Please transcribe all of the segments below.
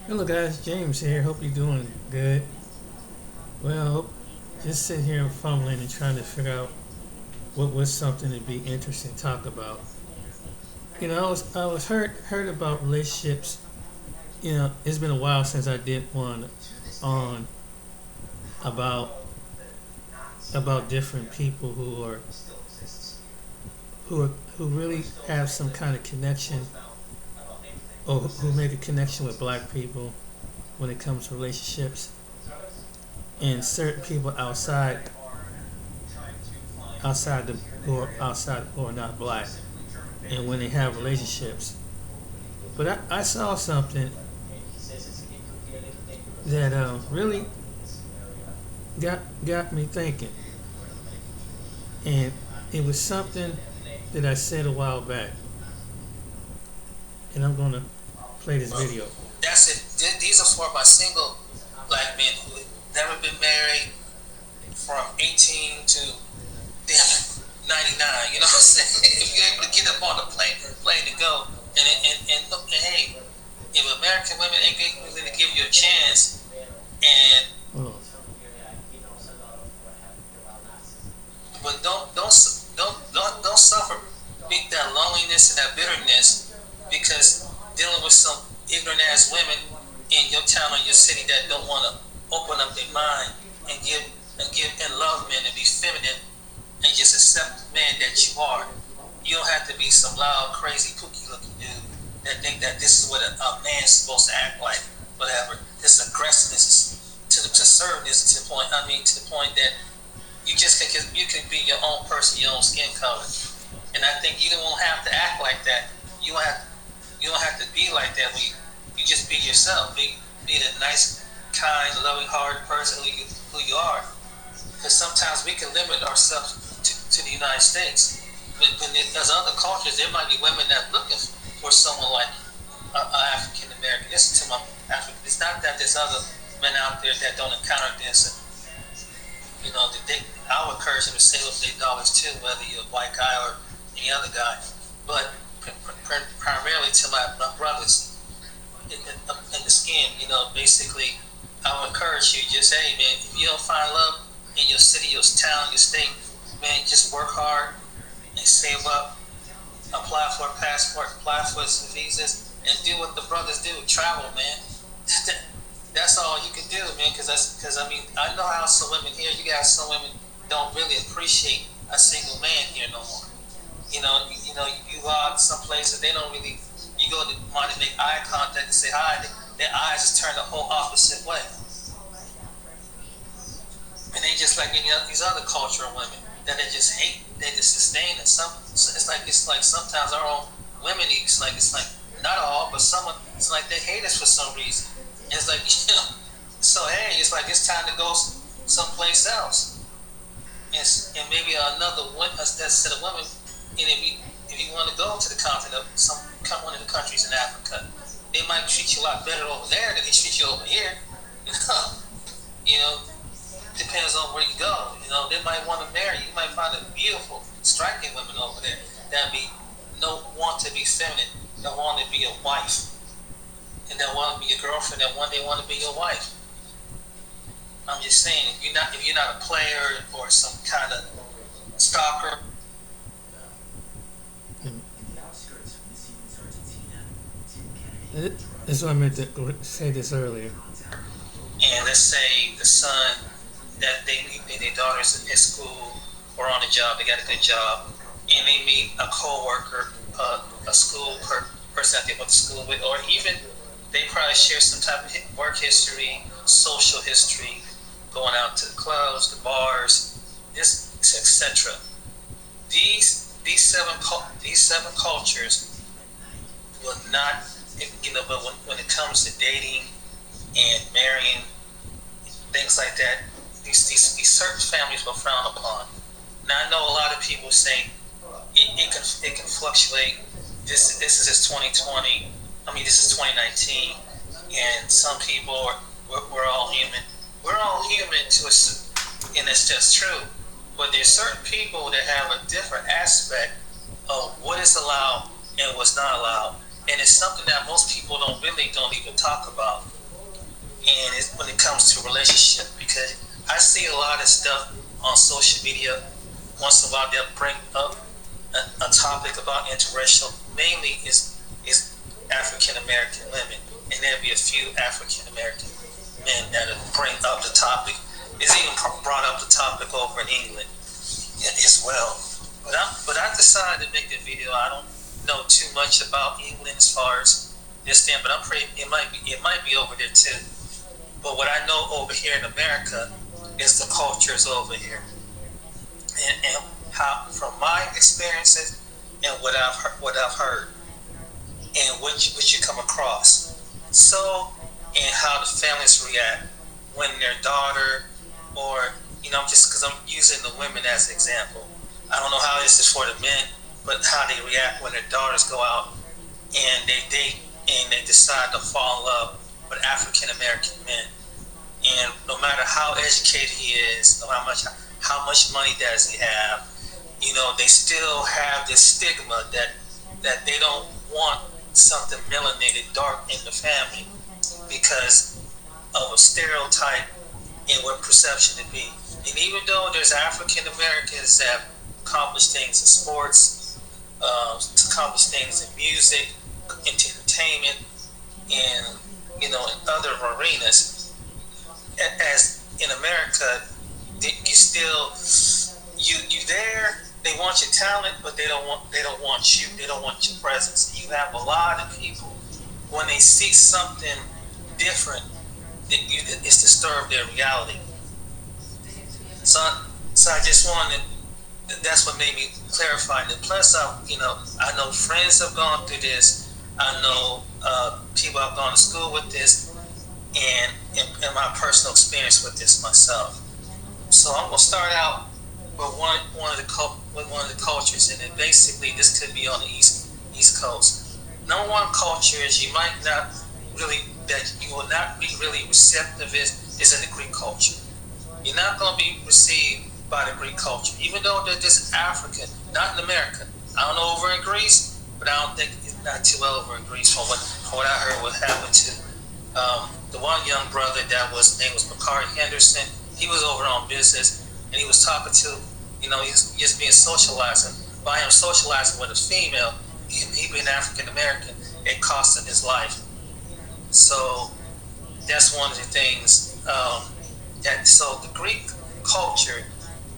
Hello guys, James here. Hope you're doing good. Well, just sitting here fumbling and trying to figure out what was something to be interesting to talk about. I was heard about relationships. It's been a while since I did one on about different people who really have some kind of connection or who make a connection with black people when it comes to relationships and certain people outside the outside who are not black and when they have relationships. But I saw something that really got me thinking, and it was something that I said a while back, and I'm gonna play this video. That's it. These are for my single black men who have never been married from 18 to 99. You know what I'm saying? If you're able to get up on the plane to go, and look, and hey, if American women ain't willing to give you a chance, and Oh, but don't suffer that loneliness and that bitterness because dealing with some ignorant ass women in your town or your city that don't want to open up their mind and give and love men and be feminine and just accept the man that you are. You don't have to be some loud, crazy, kooky looking dude that think that this is what a man's supposed to act like. Whatever. This aggressiveness to serve this to the point. I mean, to the point that you can be your own person, your own skin color. And I think you don't have to act like that. You don't have to be like that. You just be yourself. Be the nice, kind, loving hearted person who you are. Because sometimes we can limit ourselves to the United States. When there's other cultures, there might be women that looking for someone like African American. Listen to my African. It's not that there's other men out there that don't encounter this. You know, I would encourage them to save up their dollars too, whether you're a white guy or any other guy. But primarily to my brothers in the skin, you know, basically, I would encourage you, just, hey, man, if you don't find love in your city, your town, your state, man, just work hard and save up, apply for a passport, apply for some visas, and do what the brothers do, travel, man. That's all you can do, man. Because I mean, I know how some women here. Some women don't really appreciate a single man here no more. You go out some places they don't really. You go to want to make eye contact and say hi. Their eyes just turn the whole opposite way, and they just like these other cultural women that they just hate. They just disdain, and it's like sometimes our own women. It's like not all, but some. It's like they hate us for some reason. It's like, so hey, it's like it's time to go someplace else, and maybe another set of women. And if you want to go to the continent of one of the countries in Africa, they might treat you a lot better over there than they treat you over here. You know, you know, depends on where you go. You know, they might want to marry you. You might find a beautiful, striking women over there that no want to be feminine, that want to be a wife, and that want to be your girlfriend, that one day want to be your wife. I'm just saying, if you're not a player or some kind of stalker, and that's what I meant to say this earlier. and let's say the son that they meet their daughters in school or on the job, they got a good job, and they meet a co-worker, a school person that they went to school with, or even they probably share some type of work history, social history, going out to the clubs, the bars, this etc. These seven cultures will not, but when it comes to dating and marrying, things like that, these certain families will frown upon. Now I know a lot of people say it can fluctuate. This is 2020. I mean, this is 2019, and some people we're all human. We're all human and it's just true. But there's certain people that have a different aspect of what is allowed and what's not allowed. and it's something that most people don't even talk about. And when it comes to relationship, because I see a lot of stuff on social media. Once in a while, they'll bring up a topic about interracial. Mainly is African American women, and there'll be a few African American men that'll bring up the topic. It's even brought up the topic over in England as well. But I decided to make a video. I don't know too much about England as far as this thing, but I'm pretty. It might be over there too. But what I know over here in America is the cultures over here, and how from my experiences and what I've heard and what you come across. So, and how the families react when their daughter, or just because I'm using the women as an example. I don't know how this is for the men, but how they react when their daughters go out and they date and they decide to fall in love with African American men. And no matter how educated he is, no how much money does he have, they still have this stigma that they don't want something melanated dark in the family because of a stereotype and what perception to be. And even though there's African Americans that accomplish things in sports, accomplish things in music, entertainment, and in other arenas, as in America, you still you there. They want your talent, but they don't want you. They don't want your presence. You have a lot of people when they see something different, it's disturbed their reality. So I just wanted. That's what made me clarify. And plus, I know friends have gone through this. I know people have gone to school with this, and my personal experience with this myself. So I'm gonna start out with one of the cultures, and then basically this could be on the East Coast. Number one culture is you will not be really receptive is in the Greek culture. You're not gonna be received by the Greek culture, even though they're just African, not in America. I don't know over in Greece, but I don't think it's not too well over in Greece from what I heard what happened to the one young brother his name was Bakari Henderson. He was over on business, and he was talking to, he's just being socialized. And by him socializing with a female, he being African American, it cost him his life. So that's one of the things so the Greek culture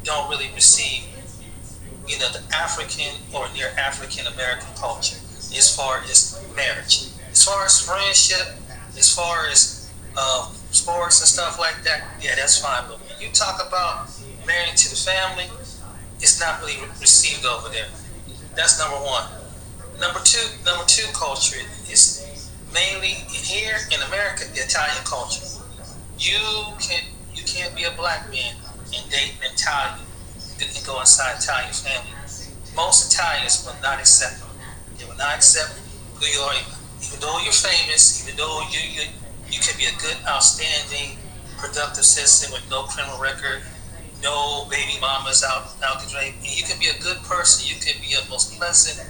don't really receive, the African or near African American culture as far as marriage, as far as friendship, as far as sports and stuff like that. Yeah, that's fine. But when you talk about marrying to the family, it's not really received over there. That's number one. Number two culture is mainly here in America, the Italian culture. You can't be a black man and date an Italian and go inside Italian family. Most Italians will not accept it. They will not accept who you are, even though you're famous, even though you can be a good, outstanding, productive citizen with no criminal record, no baby mamas out the drain. And you can be a good person. You can be a most pleasant,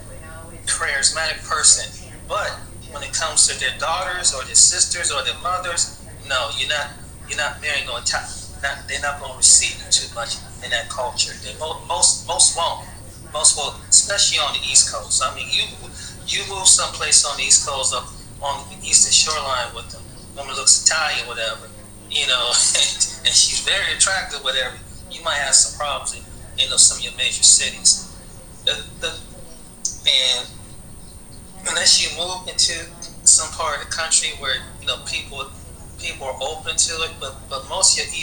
charismatic person. But when it comes to their daughters or their sisters or their mothers, no, you're not marrying no Italian. They're not going to receive you too much in that culture. Most won't. Most will, especially on the East Coast. I mean, you move someplace on the East Coast, up on the eastern shoreline with them. Woman looks Italian, whatever, and she's very attractive, whatever. You might have some problems in some of your major cities. And unless you move into some part of the country where people are open to it, but most of your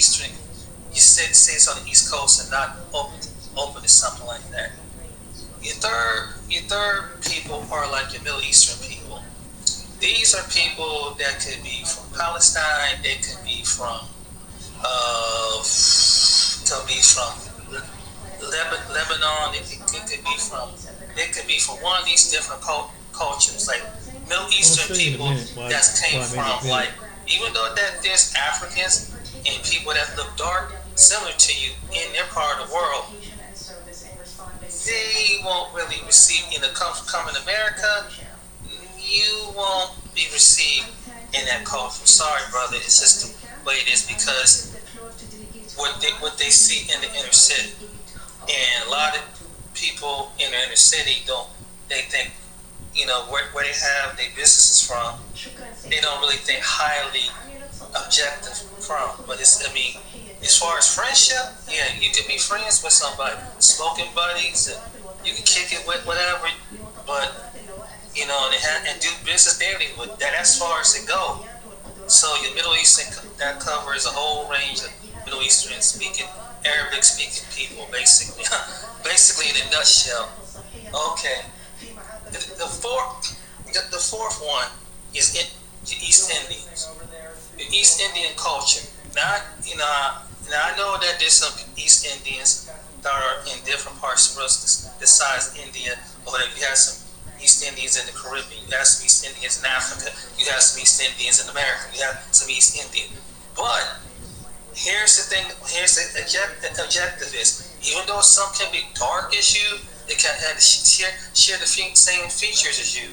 cities on the East Coast are not open to something like that. Your third people are like your Middle Eastern people. These are people that could be from Palestine. They could be from Lebanon. They could be from one of these different cultures, like Middle Eastern people that came from like, even though that there's Africans and people that look dark, similar to you in their part of the world, they won't really receive come in America. you won't be received in that culture. Sorry, brother. It's just the way it is because what they see in the inner city, and a lot of people in the inner city don't. They think where they have their businesses from. They don't really think highly objective from. But as far as friendship, yeah, you can be friends with somebody, smoking buddies, and you can kick it with whatever. But and do business daily with that. As far as it go. So your Middle Eastern that covers a whole range of Middle Eastern speaking, Arabic speaking people, basically, basically in a nutshell. Okay, the fourth one is the East Indians, the East Indian culture. Now I know that there's some East Indians that are in different parts of us besides India, or that you have some East Indians in the Caribbean, you have some East Indians in Africa, you have some East Indians in America, you have some East Indian. But here's the thing, here's the objective is, even though some can be dark as you, they can share the same features as you.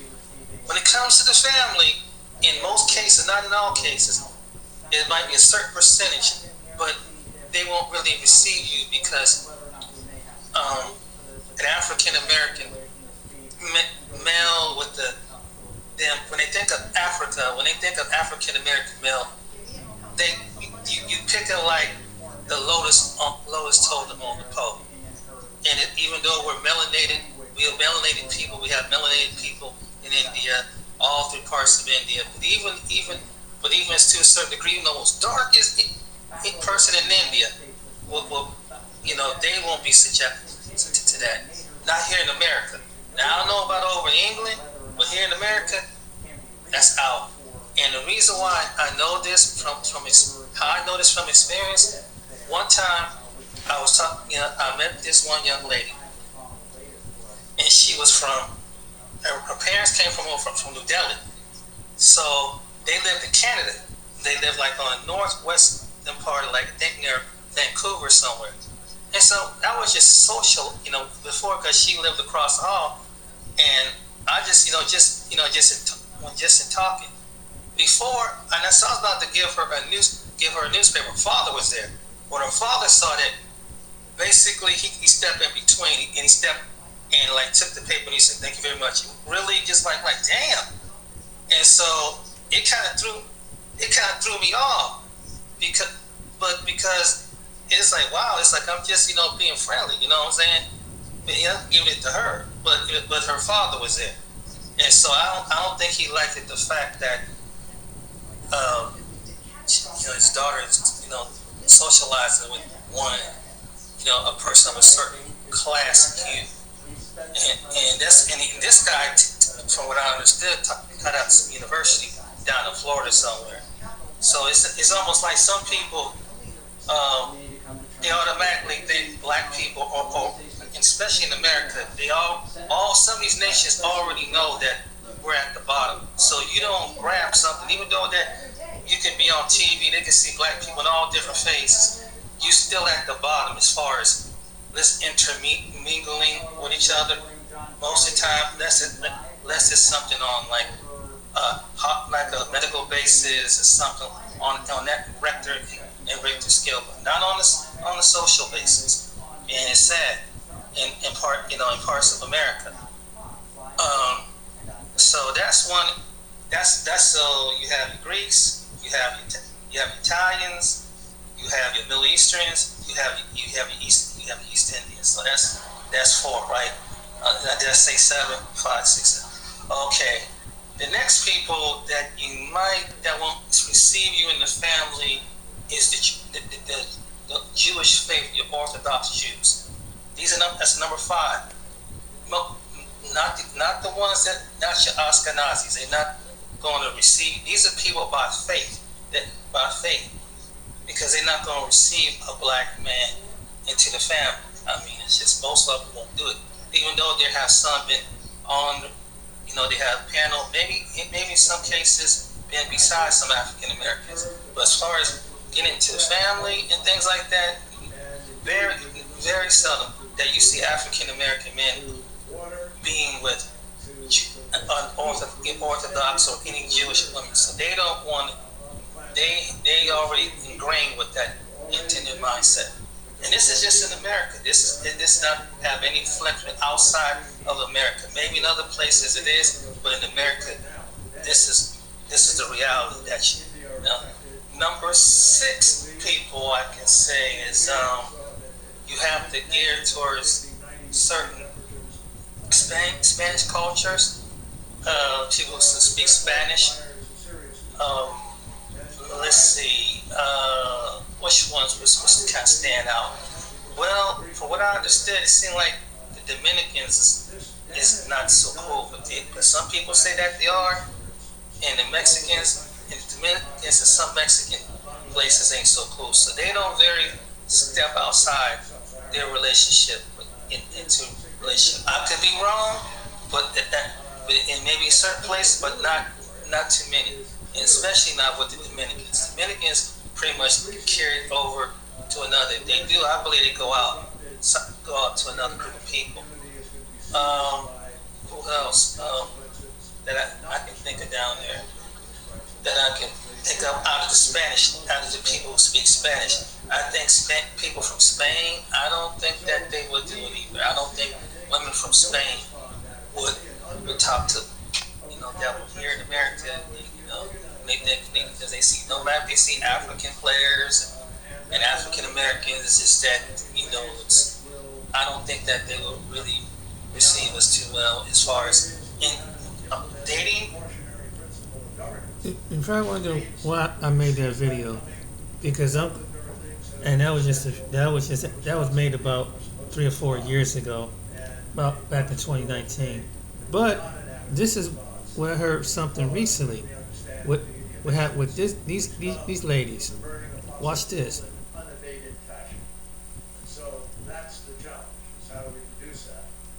When it comes to the family, in most cases, not in all cases, it might be a certain percentage, but they won't really receive you because an African American male with them, when they think of Africa, when they think of African American male, you pick it like the lowest totem on the pole. And even though we are melanated people, we have melanated people in India, all three parts of India. But even to a certain degree, even the most darkest person in India they won't be subjected to that. Not here in America. Now I don't know about over in England, but here in America, that's out. And the reason why I know this from how I know this from experience, one time I was talking, I met this one young lady, and she was from. Her parents came from New Delhi, so they lived in Canada. They lived like on the northwestern part of, like, I think near Vancouver somewhere. And so that was just social, before, because she lived across the hall, and I just in talking before, and so I was about to give her a newspaper. Her father was there. When her father saw that, basically he stepped in between, and he stepped and like took the paper and he said, "Thank you very much." Really, just like damn. And so it kind of threw me off because it's like, wow, it's like I'm just being friendly, you know what I'm saying? Giving it to her, but her father was there, and so I don't think he liked the fact that his daughter is socializing with one a person of a certain class and hue. And this guy, from what I understood, got out some university down in Florida somewhere. So it's almost like some people, they automatically think black people, or especially in America, some of these nations already know that we're at the bottom. So you don't grab something, even though that you can be on TV, they can see black people in all different faces. You still at the bottom as far as let's intermingling with each other. Most of the time, unless it's something on like a medical basis or something on that Richter and Richter scale, but not on the social basis. And it's sad in parts of America. So that's one. That's so you have your Greeks, you have Italians, you have your Middle Easterns, you have your East Indians. So that's four, right? Did I say 7, 5, 6, 7? Okay. The next people that won't receive you in the family is the Jewish faith, your Orthodox Jews. That's number 5. Not the ones not your Ashkenazis. They're not going to receive. These are people by faith, because they're not going to receive a black man into the family. I mean, it's just most of them won't do it, even though there have some been on. They have panel. Maybe in some cases been besides some African Americans. But as far as getting into the family and things like that, very, very seldom that you see African American men being with Orthodox or any Jewish women. So they don't want. They already ingrained with that intended mindset. And this is just in America. This not have any reflection outside of America. Maybe in other places it is, but in America, this is the reality that you know. Number 6 people I can say is you have to gear towards certain Spanish cultures. People who speak Spanish. Let's see. Which ones was kind of stand out? Well, for what I understood, it seemed like the Dominicans is not so cool, but some people say that they are, and the Mexicans and the Dominicans and some Mexican places ain't so cool. So they don't very step outside their relationship into relationship. I could be wrong, but in maybe a certain place, but not too many, and especially not with the Dominicans. Dominicans pretty much carry it over to another. They do. I believe they go out to another group of people. Who else that I can think of down there that I can think of out of the people who speak Spanish? I think people from Spain, I don't think that they would do it either. I don't think women from Spain would talk to, that were here in America, because they see, no matter they see African players and African Americans, it's just that, I don't think that they will really receive us too well as far as in dating. You probably wonder why I made that video, because that was made about 3 or 4 years ago, about back in 2019. But this is where I heard something recently. What happened with these ladies? Watch this.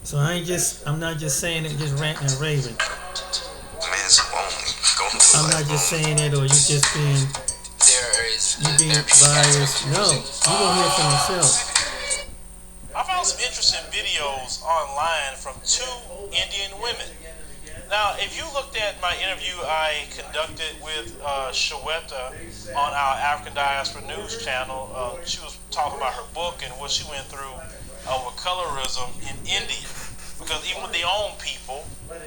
So I'm not just saying it, just ranting and raving. I'm not just saying it, or you just being biased. No, you gonna hear from yourself. I found some interesting videos online from 2 Indian women. Now, if you looked at my interview I conducted with Shweta on our African Diaspora News channel, she was talking about her book and what she went through with colorism in India. Because even with their own people,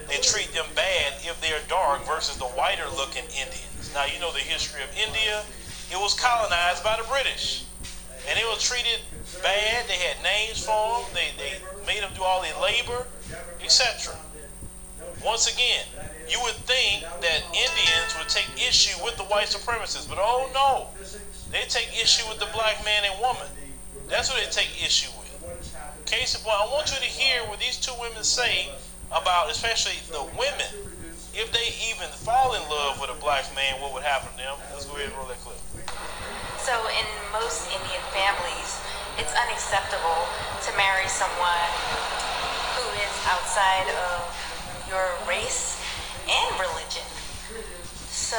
they treat them bad if they're dark versus the whiter looking Indians. Now, you know the history of India. It was colonized by the British. And they were treated bad. They had names for them. They made them do all their labor, etc. Once again, you would think that Indians would take issue with the white supremacists, but oh no, they take issue with the black man and woman. That's what they take issue with. Case in point, I want you to hear what these 2 women say about, especially the women, if they even fall in love with a black man, what would happen to them. Let's go ahead and roll that clip. So in most Indian families, it's unacceptable to marry someone who is outside of your race and religion. So,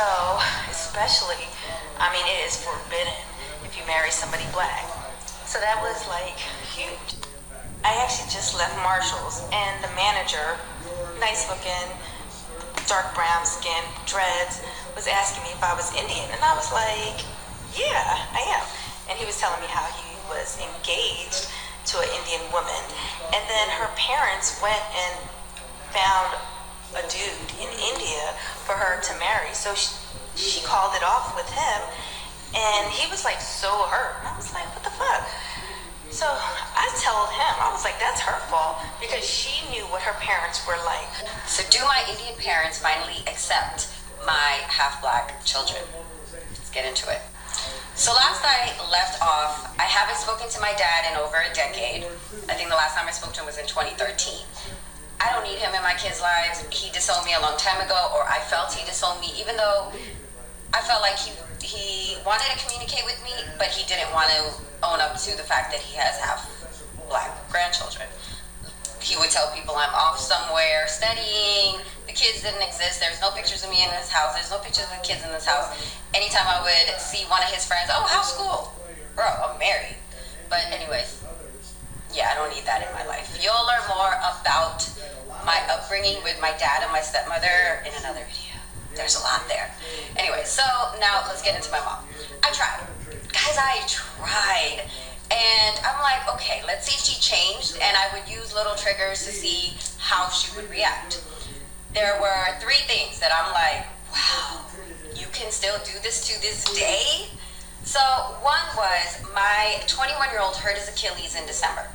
especially, it is forbidden if you marry somebody black. So that was like huge. I actually just left Marshall's, and the manager, nice looking, dark brown skin, dreads, was asking me if I was Indian, and I was like, yeah, I am. And he was telling me how he was engaged to an Indian woman, and then her parents went and found a dude in India for her to marry. So she called it off with him, and he was like so hurt. And I was like, what the fuck? So I told him, I was like, that's her fault, because she knew what her parents were like. So do my Indian parents finally accept my half-black children? Let's get into it. So last I left off, I haven't spoken to my dad in over a decade. I think the last time I spoke to him was in 2013. I don't need him in my kids' lives. He disowned me a long time ago, or I felt he disowned me, even though I felt like he wanted to communicate with me, but he didn't want to own up to the fact that he has half black grandchildren. He would tell people I'm off somewhere studying, the kids didn't exist, there's no pictures of me in this house, there's no pictures of the kids in this house. Anytime I would see one of his friends, oh, how's school? Bro, I'm married. But anyways, yeah, I don't need that in my life. You'll learn more about my upbringing with my dad and my stepmother in another video. There's a lot there. Anyway, so now let's get into my mom. I tried. Guys, I tried. And I'm like, okay, let's see if she changed. And I would use little triggers to see how she would react. There were 3 things that I'm like, wow, you can still do this to this day? So one was my 21-year-old hurt his Achilles in December.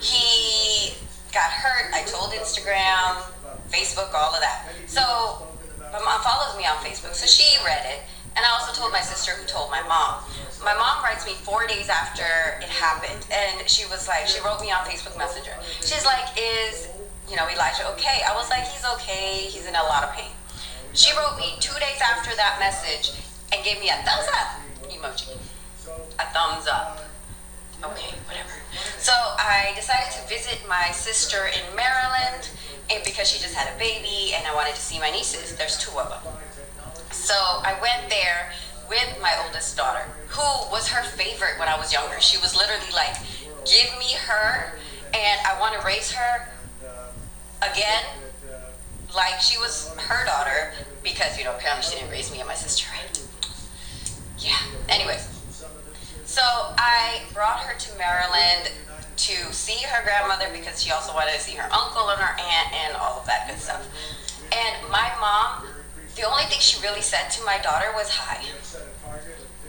He got hurt. I told Instagram, Facebook, all of that. So my mom follows me on Facebook, so she read it. And I also told my sister, who told my mom. My mom writes me 4 days after it happened, and she was like, she wrote me on Facebook Messenger. She's like, is, Elijah okay? I was like, he's okay. He's in a lot of pain. She wrote me 2 days after that message and gave me a thumbs up emoji. A thumbs up. Okay, whatever. So I decided to visit my sister in Maryland, and because she just had a baby, and I wanted to see my nieces. There's 2 of them. So I went there with my oldest daughter, who was her favorite when I was younger. She was literally like, give me her, and I want to raise her again like she was her daughter, because, apparently she didn't raise me and my sister, right? Yeah, anyways. So I brought her to Maryland to see her grandmother, because she also wanted to see her uncle and her aunt and all of that good stuff. And my mom, the only thing she really said to my daughter was hi.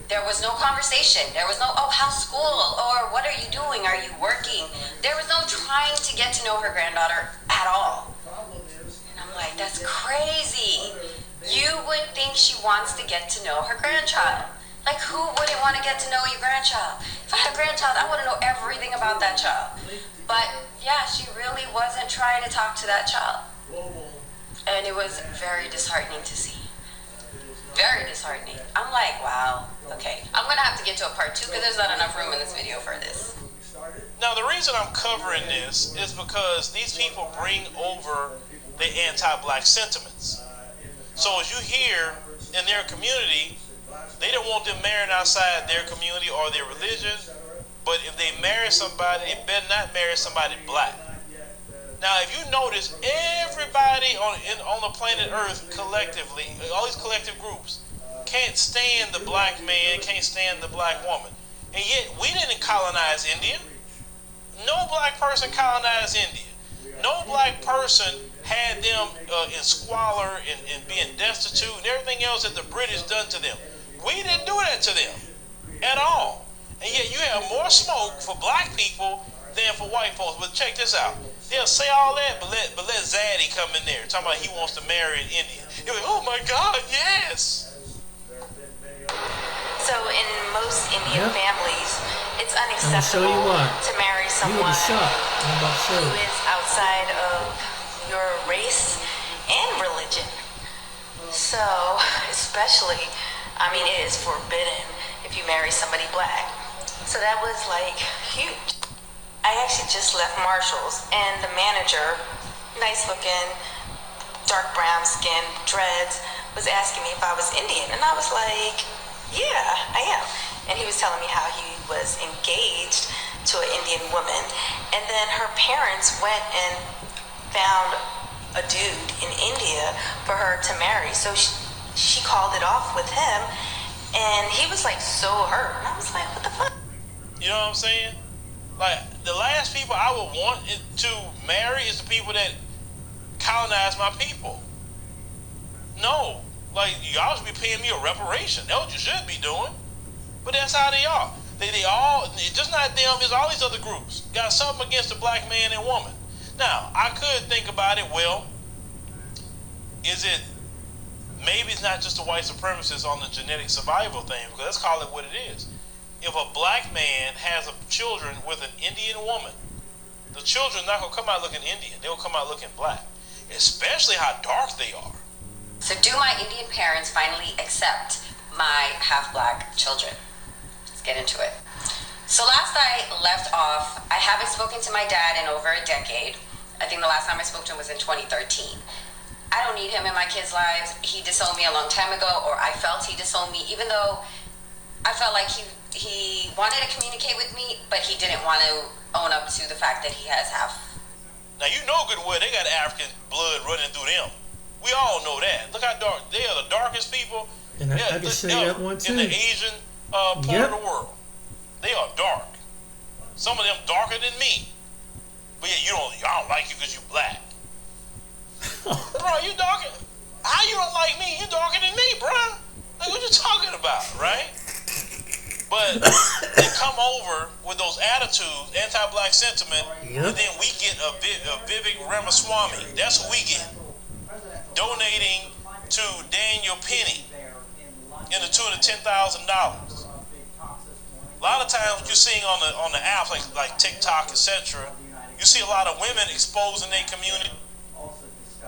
There was no conversation. There was no, oh, how's school? Or what are you doing? Are you working? There was no trying to get to know her granddaughter at all. And I'm like, that's crazy. You would think she wants to get to know her grandchild. Like, who wouldn't want to get to know your grandchild? If I had a grandchild, I want to know everything about that child. But yeah, she really wasn't trying to talk to that child. And it was very disheartening to see. Very disheartening. I'm like, wow, okay. I'm going to have to get to a part 2, because there's not enough room in this video for this. Now, the reason I'm covering this is because these people bring over the anti-black sentiments. So as you hear in their community, they don't want them marrying outside their community or their religion, but if they marry somebody, they better not marry somebody black. Now, if you notice, everybody on the planet Earth collectively, all these collective groups, can't stand the black man, can't stand the black woman. And yet, we didn't colonize India. No black person colonized India. No black person had them in squalor and being destitute and everything else that the British done to them. We didn't do that to them at all. And yet, you have more smoke for black people than for white folks. But check this out. They'll say all that, but let Zaddy come in there talking about he wants to marry an Indian. You're like, oh my God, yes. So in most Indian Yep. families, it's show unacceptable you why. to marry You someone would be shocked. I'm about to show who you. is outside of your race and religion. So, especially, it is forbidden if you marry somebody black. So that was like huge. I actually just left Marshall's, and the manager, nice looking, dark brown skin, dreads, was asking me if I was Indian. And I was like, yeah, I am. And he was telling me how he was engaged to an Indian woman. And then her parents went and found a dude in India for her to marry. So she called it off with him, and he was like so hurt. And I was like, what the fuck? You know what I'm saying? Like, the last people I would want to marry is the people that colonize my people. No. Like, y'all should be paying me a reparation. That's what you should be doing. But that's how they are. They all, just not them, it's all these other groups. Got something against the black man and woman. Now, I could think about it, well, is it, maybe it's not just the white supremacists on the genetic survival thing, because let's call it what it is. If a black man has children with an Indian woman, the children are not going to come out looking Indian. They'll come out looking black, especially how dark they are. So do my Indian parents finally accept my half-black children? Let's get into it. So last I left off, I haven't spoken to my dad in over a decade. I think the last time I spoke to him was in 2013. I don't need him in my kids' lives. He disowned me a long time ago, or I felt he disowned me, even though I felt like he wanted to communicate with me, but he didn't want to own up to the fact that he has half Now you know good well they got African blood running through them. We all know that. Look how dark they are. The darkest people. And I can show you that one too. In the Asian part of the world, they are dark. Some of them darker than me. But yeah, I don't like you because you black. Bro, you darker? How you don't like me? You darker than me, bro. Like, what you talking about, right? But they come over with those attitudes, anti-black sentiment, and then we get a Vivek Ramaswamy. That's who we get. Donating to Daniel Penny in the tune of $10,000. A lot of times what you're seeing on the apps like TikTok, etc., you see a lot of women exposing their community.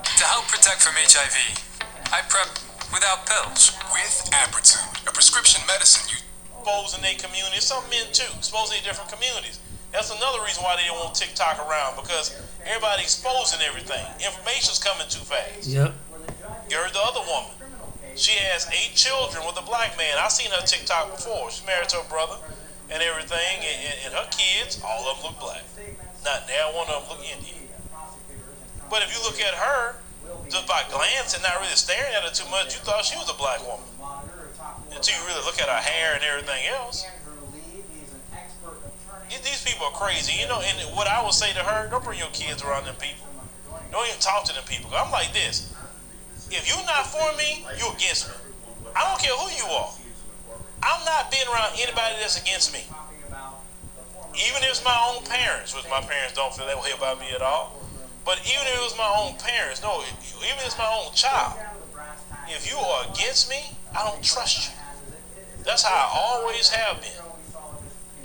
To help protect from HIV, I prep without pills. With Apretude, a prescription medicine you Exposing their community. Some men too, exposing their different communities. That's another reason why they don't want TikTok around, because everybody exposing everything. Information's coming too fast. Yep. You heard the other woman. She has 8 children with a black man. I seen her TikTok before. She's married to her brother and everything, and her kids, all of them look black. Not now, one of them look Indian. But if you look at her, just by glancing, not really staring at her too much, you thought she was a black woman. Until you really look at her hair and everything else. These people are crazy, you know. And what I would say to her, don't bring your kids around them people. Don't even talk to them people. I'm like this: if you're not for me, you're against me. I don't care who you are. I'm not being around anybody that's against me. Even if it's my own parents, which my parents don't feel that way about me at all. But even if it was my own parents, no, even if it's my own child, if you are against me, I don't trust you. That's how I always have been.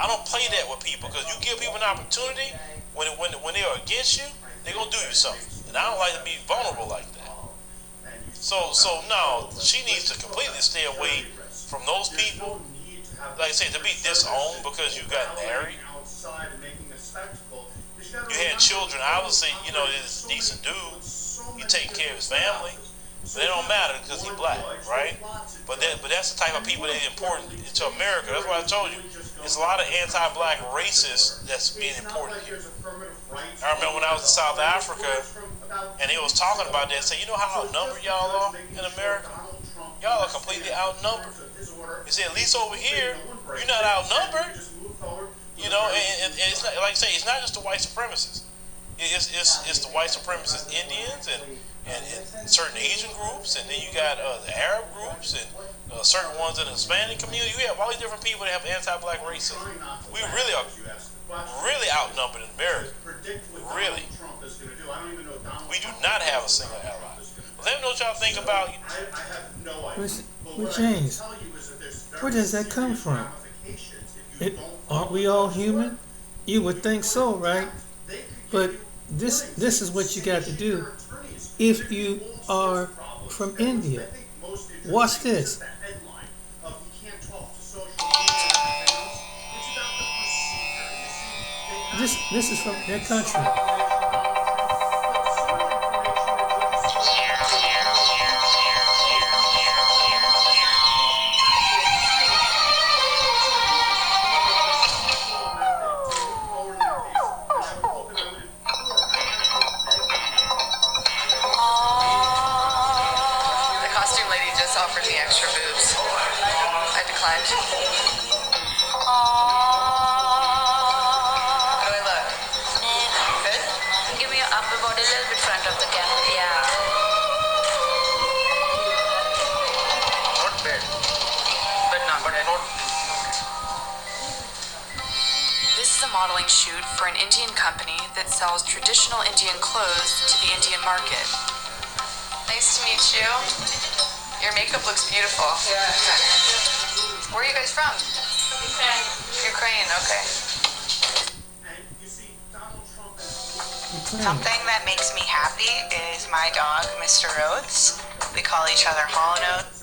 I don't play that with people, because you give people an opportunity, when they are against you, they're going to do you something. And I don't like to be vulnerable like that. So no, she needs to completely stay away from those people. Like I said, to be disowned because you got married. You had children, obviously, you know, he's a decent dude. He taking care of his family. But it don't matter because he's black, right? But that's the type of people that's important to America. That's why I told you. There's a lot of anti-black racists that's being imported here. I remember when I was in South Africa, and they was talking about that, saying, you know how outnumbered y'all are in America? Y'all are completely outnumbered. They said, at least over here, you're not outnumbered. You know, and it's not, like I say, it's not just the white supremacists. It's the white supremacist Indians and certain Asian groups, and then you got the Arab groups and certain ones in the Hispanic community. You have all these different people that have anti-black racism. We really are outnumbered in America. Really. We do not have a single ally. Let me know what y'all think about. Well, James, where does that come from? Aren't we all human? You would think so, right? But this is what you got to do if you are from India. Watch this. This is from their country. Offered me extra boobs. I declined. How do I look? Good? Give me your upper body a little bit front of the camera. Yeah. Not bad. But I don't. This is a modeling shoot for an Indian company that sells traditional Indian clothes to the Indian market. Nice to meet you. Your makeup looks beautiful. Yeah. Where are you guys from? Ukraine, okay. Something that makes me happy is my dog, Mr. Rhodes. We call each other Hollow Notes.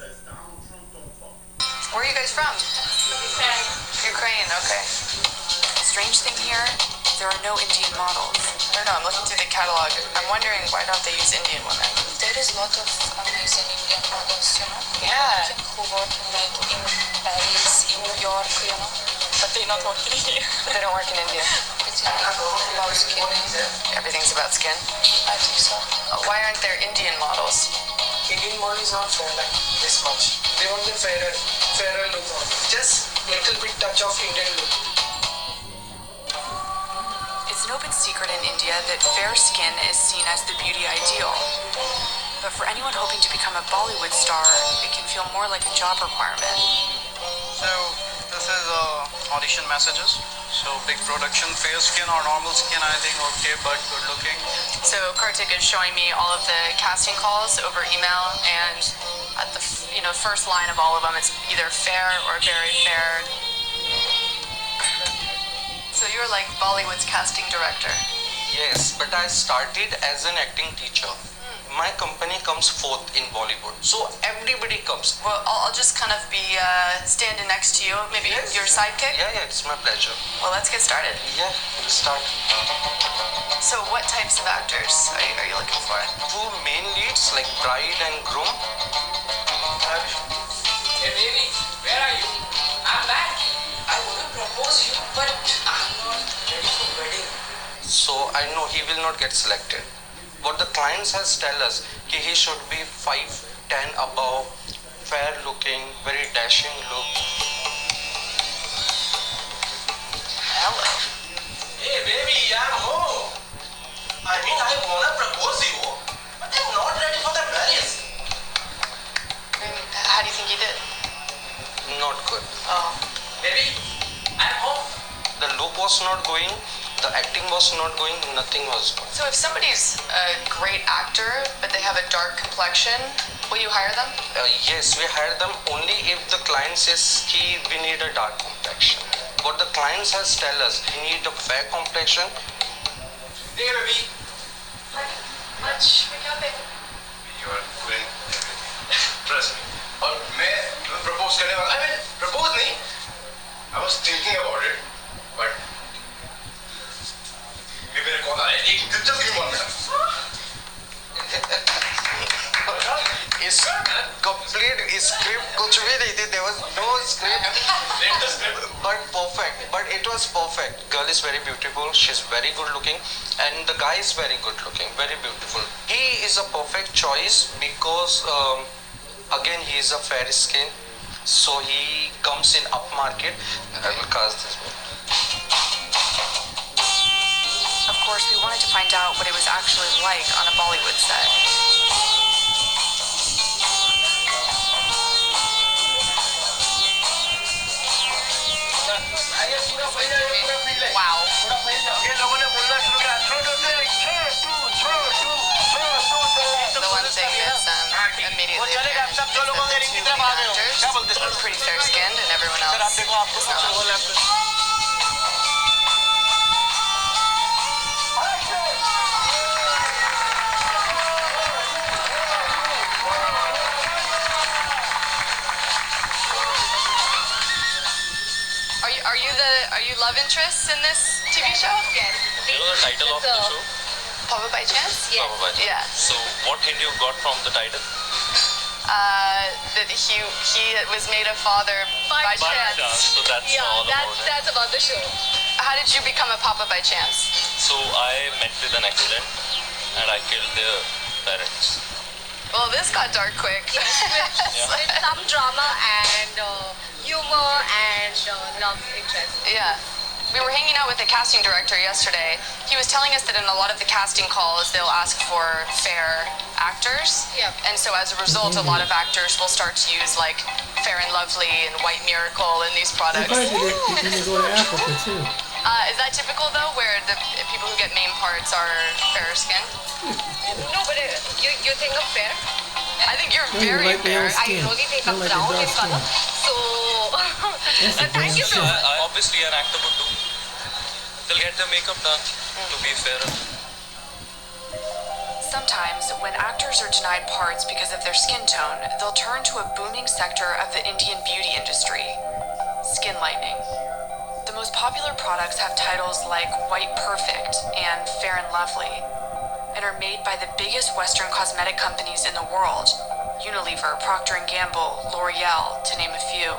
Where are you guys from? Ukraine, okay. Strange thing here, there are no Indian models. I don't know, I'm looking through the catalog. I'm wondering why don't they use Indian women? There is a lot of amazing Indian models, you know? Yeah. Who work like in Paris, in New York, you know? but they're not working here. They don't work in India. It's about skin. Everything's about skin. I think so. Why aren't there Indian models? Indian model is not fair like this much. They want the fairer look on. Just little bit touch of Indian look. It's an open secret in India that fair skin is seen as the beauty ideal. But for anyone hoping to become a Bollywood star, it can feel more like a job requirement. So, this is audition messages. So, big production, fair skin or normal skin, I think okay, but good looking. So Kartik is showing me all of the casting calls over email, and at the first line of all of them, it's either fair or very fair. So you're like Bollywood's casting director. Yes, but I started as an acting teacher. My company comes fourth in Bollywood, so everybody comes. Well, I'll just kind of be standing next to you, maybe Yes. your sidekick. Yeah, it's my pleasure. Well, let's get started. Yeah, we'll start. So what types of actors are you looking for? Two main leads like bride and groom. Hey baby, where are you? I'm back. I want to propose you, but I'm not ready for wedding. So I know he will not get selected. What the clients has tell us, he should be 5'10" above, fair looking, very dashing look. Hello. Hey baby, I'm home. I mean, I wanna propose you, but I'm not ready for the marriage. And how do you think you did? Not good. Oh. Baby, I'm home. The look was not going, the acting was not going, nothing was going. So if somebody's a great actor, but they have a dark complexion, will you hire them? Yes, we hire them only if the client says we need a dark complexion. What the clients has tell us, we need a fair complexion. Hey baby. Much makeup. You are doing everything. Trust me. और मैं propose करने वाला, I mean, propose नहीं. I was thinking about it, but मेरे call आया एक दिलचस्प game बन गया. It's complete script कुछ भी नहीं थी. There was no script. Read the script. But perfect. But it was perfect. Girl is very beautiful. She's very good looking, and the guy is very good looking, very beautiful. He is a perfect choice because again he is a fair skin, so he comes in upmarket. I will cast this one. Of course, we wanted to find out what it was actually like on a Bollywood set. Wow. The one thing that's immediately apparent is that the two lead actors are pretty fair-skinned and everyone else is not. Are you love interests in this TV show? Yes. You know the title of the show? Papa by Chance? Yes. Papa by Chance. Yeah. So what hint you got from the title? That he was made a father by chance. So that's all about it. That's about the show. How did you become a papa by chance? So I met with an accident and I killed their parents. Well, this got dark quick. With some drama and humor and love interest. Yeah. We were hanging out with the casting director yesterday. He was telling us that in a lot of the casting calls, they'll ask for fair actors. Yeah. And so as a result, a lot of actors will start to use like Fair and Lovely and White Miracle in these products. They go to Africa too. Is that typical though, where the people who get main parts are fairer skinned? No, but you think of fair? I think you're They very like their fair. own skin. I only think They of like brown their in dark color. skin. So thank you so much. Obviously an actor would do. They'll get their makeup done to be fairer. Sometimes, when actors are denied parts because of their skin tone, they'll turn to a booming sector of the Indian beauty industry, skin lightening. The most popular products have titles like White Perfect and Fair and Lovely, and are made by the biggest Western cosmetic companies in the world: Unilever, Procter & Gamble, L'Oreal, to name a few.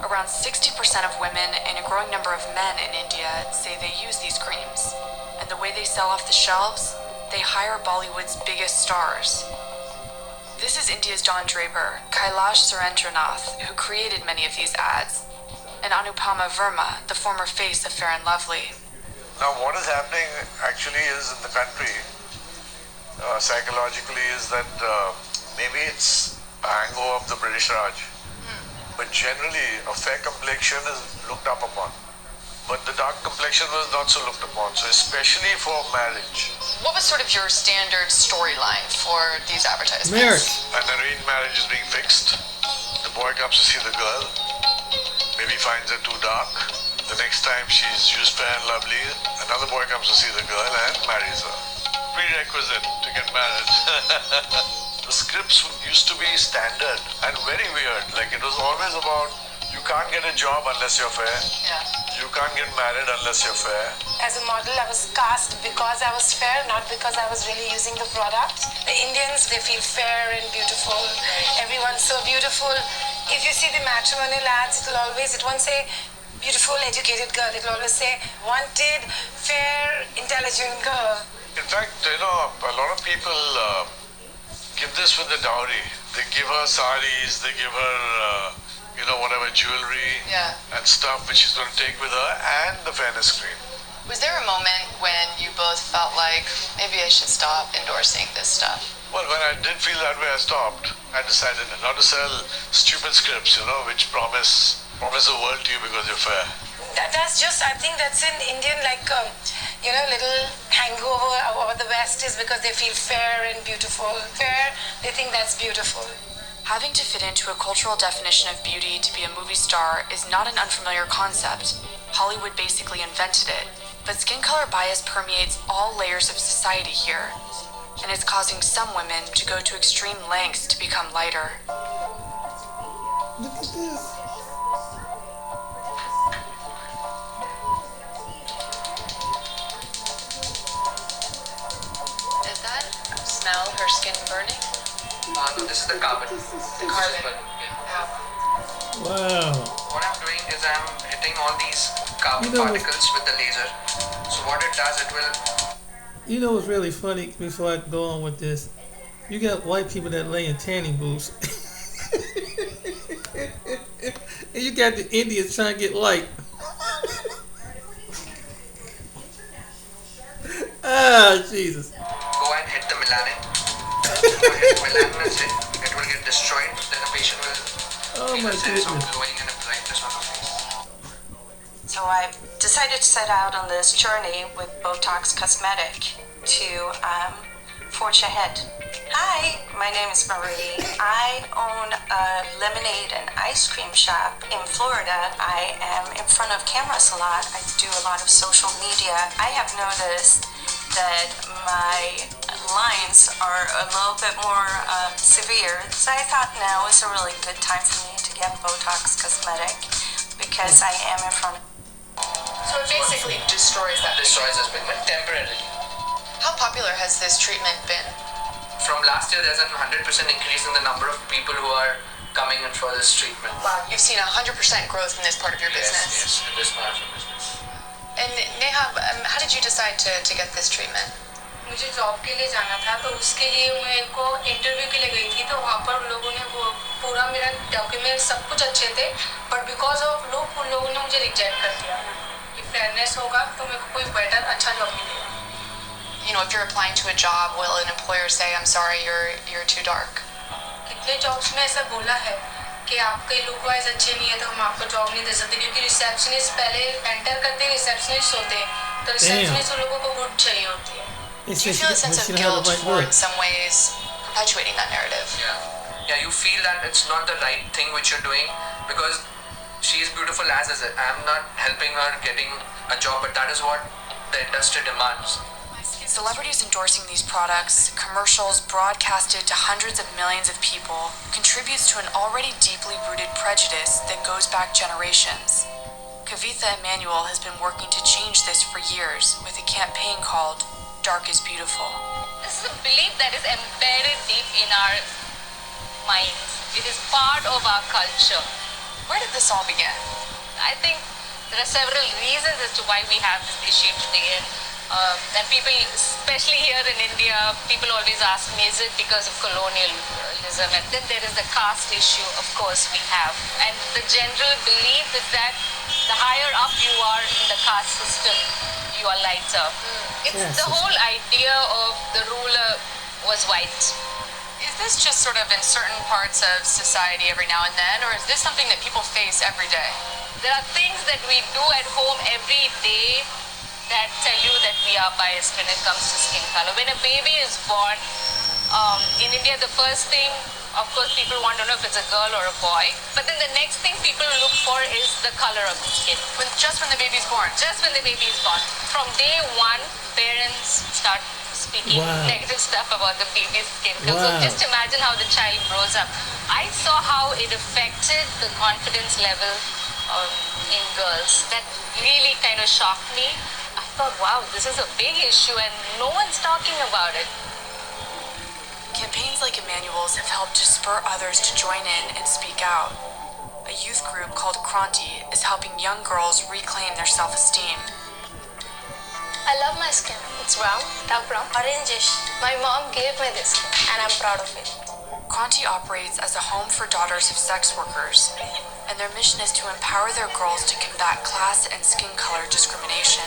Around around 60% of women and a growing number of men in India say they use these creams. And the way they sell off the shelves, they hire Bollywood's biggest stars. This is India's Don Draper, Kailash Surendranath, who created many of these ads, and Anupama Verma, the former face of Fair and Lovely. Now what is happening actually is in the country, psychologically, is that maybe it's a hangover of the British Raj. But generally, a fair complexion is looked up upon. But the dark complexion was not so looked upon, so especially for marriage. What was sort of your standard storyline for these advertisements? Marriage. An arranged marriage is being fixed. The boy comes to see the girl, maybe finds her too dark. The next time she's used Fair and Lovely, another boy comes to see the girl and marries her. Prerequisite to get married. The scripts used to be standard and very weird. Like it was always about, you can't get a job unless you're fair. You can't get married unless you're fair. As a model, I was cast because I was fair, not because I was really using the product. The Indians, they feel fair and beautiful. Everyone's so beautiful. If you see the matrimonial ads, it won't say beautiful, educated girl. It will always say wanted, fair, intelligent girl. In fact, a lot of people give this with the dowry. They give her saris, they give her, whatever jewelry and stuff which she's going to take with her, and the fairness cream. Was there a moment when you both felt like maybe I should stop endorsing this stuff? Well, when I did feel that way, I stopped. I decided not to sell stupid scripts, which promise the world to you because you're fair. That's just, I think that's an Indian, little hangover over the West is because they feel fair and beautiful. Fair, they think that's beautiful. Having to fit into a cultural definition of beauty to be a movie star is not an unfamiliar concept. Hollywood basically invented it. But skin color bias permeates all layers of society here, and it's causing some women to go to extreme lengths to become lighter. Look at this. Does that smell her skin burning? No, this is the carbon. The carbon. Wow. What I'm doing is I'm hitting all these carbon particles with the laser. So what it does, it will... You know what's really funny, before I go on with this? You got white people that lay in tanning booths. And you got the Indians trying to get light. Jesus. Go and hit the melanin. If melanin is hit, it will get destroyed. Then the patient will feel a sense of glowing and a brightness on the face. So I decided to set out on this journey with Botox Cosmetic to forge ahead. Hi, my name is Marie. I own a lemonade and ice cream shop in Florida. I am in front of cameras a lot. I do a lot of social media. I have noticed that my lines are a little bit more severe. So I thought now is a really good time for me to get Botox Cosmetic because I am in front of... So it basically destroys that. Destroys this pigment temporarily. How popular has this treatment been? From last year, there's a 100% increase in the number of people who are coming in for this treatment. Wow, you've seen 100% growth in this part of your business. Yes, in this part of the business. And Neha, how did you decide to get this treatment? मुझे job के लिए जाना था तो उसके लिए मैं को इंटरव्यू के लिए गई थी तो वहाँ पर लोगों ने वो पूरा मेरा डॉक्यूमेंट सब कुछ अच्छे थे बट बिकॉज ऑफ उन लोगों ने मुझे रिजेक्ट कर दिया कि फेयरनेस होगा तो मेरे को कोई बेटर अच्छा जॉब मिलेगा. You know, if you're applying to a job, will an employer say, "I'm sorry, you're too dark"? कितने जॉब्स में ऐसा बोला है कि आपके लुक वाइज अच्छे नहीं है तो हम आपको जॉब नहीं दे सकते क्योंकि रिसेप्शनिस्ट पहले एंटर करते हैं रिसेप्शनिस्ट होते हैं तो रिसेप्शनिस्ट लोगों को गुड चाहिए होती है. Do you feel a sense of guilt for, in some ways, perpetuating that narrative? Yeah, you feel that it's not the right thing which you're doing because she's beautiful as is it. I'm not helping her getting a job, but that is what the industry demands. Celebrities endorsing these products, commercials broadcasted to hundreds of millions of people, contributes to an already deeply rooted prejudice that goes back generations. Kavitha Emanuel has been working to change this for years with a campaign called Dark is Beautiful. This is a belief that is embedded deep in our minds. It is part of our culture. Where did this all begin? I think there are several reasons as to why we have this issue today. And people, especially here in India, people always ask me, is it because of colonialism? And then there is the caste issue, of course, we have. And the general belief is that the higher up you are in the caste system, you are lighter. It's the whole idea of the ruler was white. Is this just sort of in certain parts of society every now and then, or is this something that people face every day? There are things that we do at home every day that tell you that we are biased when it comes to skin color. When a baby is born, in India, the first thing, of course, people want to know if it's a girl or a boy. But then the next thing people look for is the color of the skin. Just when the baby's born? Just when the baby is born. From day one, parents start speaking negative stuff about the baby's skin color. So just imagine how the child grows up. I saw how it affected the confidence level in girls. That really kind of shocked me. I thought, wow, this is a big issue and no one's talking about it. Campaigns like Emmanuel's have helped to spur others to join in and speak out. A youth group called Kranti is helping young girls reclaim their self-esteem. I love my skin. It's brown, dark brown, orangish. My mom gave me this skin and I'm proud of it. Kranti operates as a home for daughters of sex workers, and their mission is to empower their girls to combat class and skin color discrimination.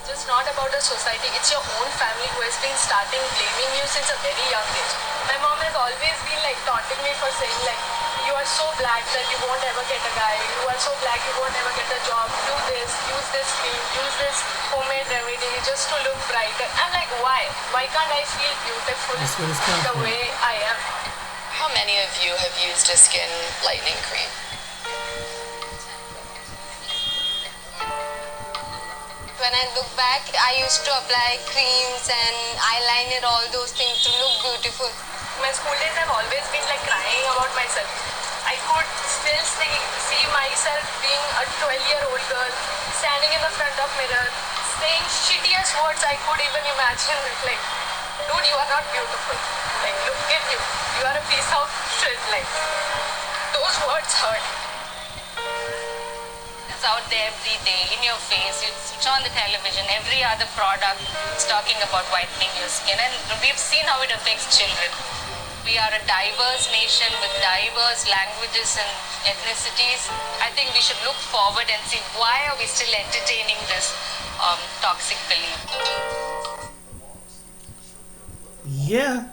It's not about a society, it's your own family who has been starting blaming you since a very young age. My mom has always been like taunting me for saying like, you are so black that you won't ever get a guy, you are so black you won't ever get a job, do this, use this cream, use this homemade remedy just to look brighter. I'm like, why? Why can't I feel beautiful the way I am? How many of you have used a skin lightening cream? When I look back, I used to apply creams and eyeliner, all those things to look beautiful. My school days have always been like crying about myself. I could still see myself being a 12-year-old girl standing in the front of mirror, saying shittiest words I could even imagine. Like, dude, you are not beautiful. Like, look at you. You are a piece of shit. Like, those words hurt. It's out there every day, in your face. You switch on the television, every other product is talking about whitening your skin. And we've seen how it affects children. We are a diverse nation with diverse languages and ethnicities. I think we should look forward and see why are we still entertaining this toxic belief. Yeah,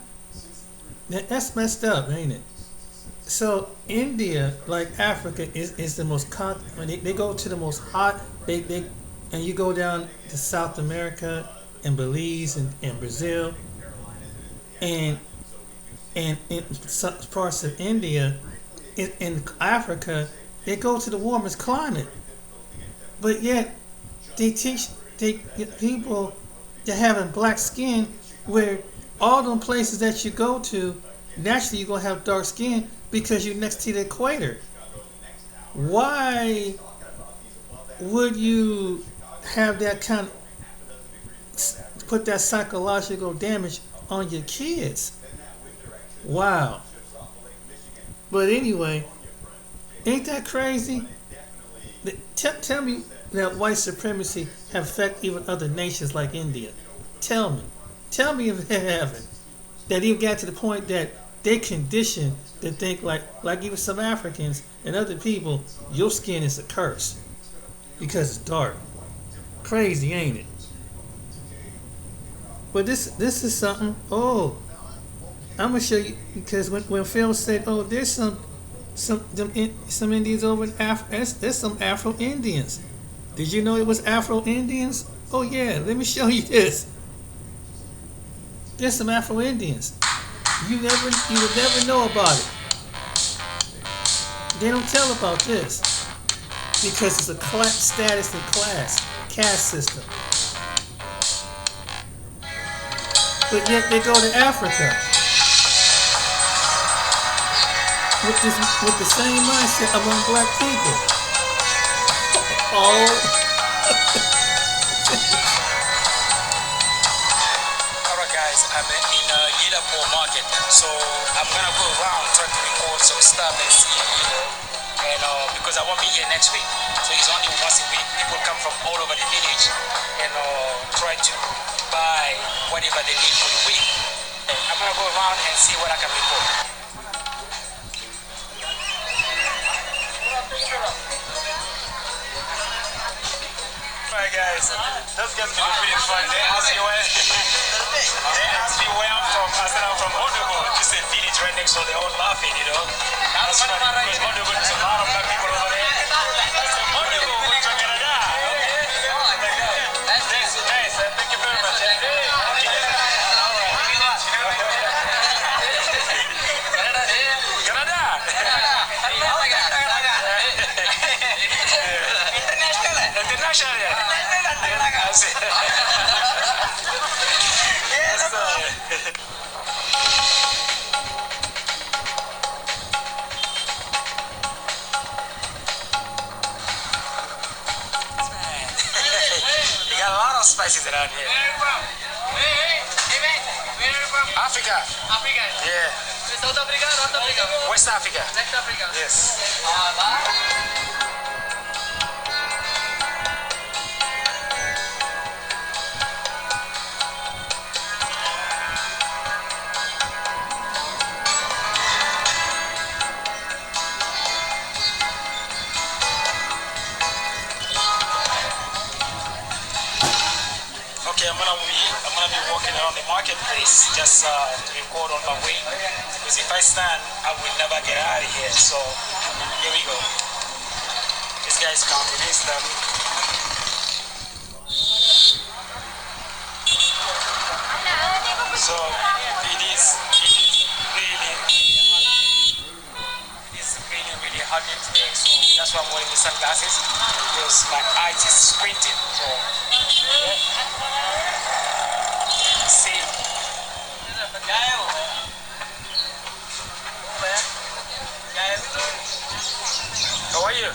that's messed up, ain't it? So India, like Africa, is the most when they go to the most hot. And you go down to South America and Belize and Brazil, and in some parts of India, in Africa, they go to the warmest climate. But yet, they teach people that having black skin, where all them places that you go to, naturally you're gonna have dark skin because you're next to the equator. Why would you have that kind of put that psychological damage on your kids? Wow. But anyway, ain't that crazy? Tell me that white supremacy have affected even other nations like India. Tell me if they haven't. That even got to the point that they conditioned to think like even some Africans and other people, your skin is a curse because it's dark. Crazy, ain't it? But this is something. Oh, I'm gonna show you, because when Phil said, "Oh, there's some Indians over in Africa," there's some Afro Indians. Did you know it was Afro Indians? Oh yeah, let me show you this. There's some Afro Indians. You would never know about it. They don't tell about this because it's a class status and caste system. But yet they go to Africa with the same mindset among black people. Oh. Alright guys, I'm in Yidapur market, so I'm gonna go around trying to record some stuff and see, and because I won't be here next week, so it's only once a week. People come from all over the village and try to buy whatever they need for the week. I'm gonna go around and see what I can report. Alright guys, that's gonna be really fun. They ask me where I'm from. I said I'm from Honduras, just a village right next door. They're all laughing, you know. That's funny because Honduras, there's a lot of black people over there. I said Honduras, we're from Canada. Okay. That's nice. Thank you very much. Canada. International. You got a lot of spices around here. Africa. Africa. Yeah. South Africa, North Africa. West Africa. West Africa. Yes. Okay, I'm gonna be walking around the marketplace just to record on my way, because if I stand, I will never get out of here. So here we go. This guy's counting his stuff. So it is really hot today. So that's why I'm wearing the sunglasses, because my eyes is squinting. So see. How are you?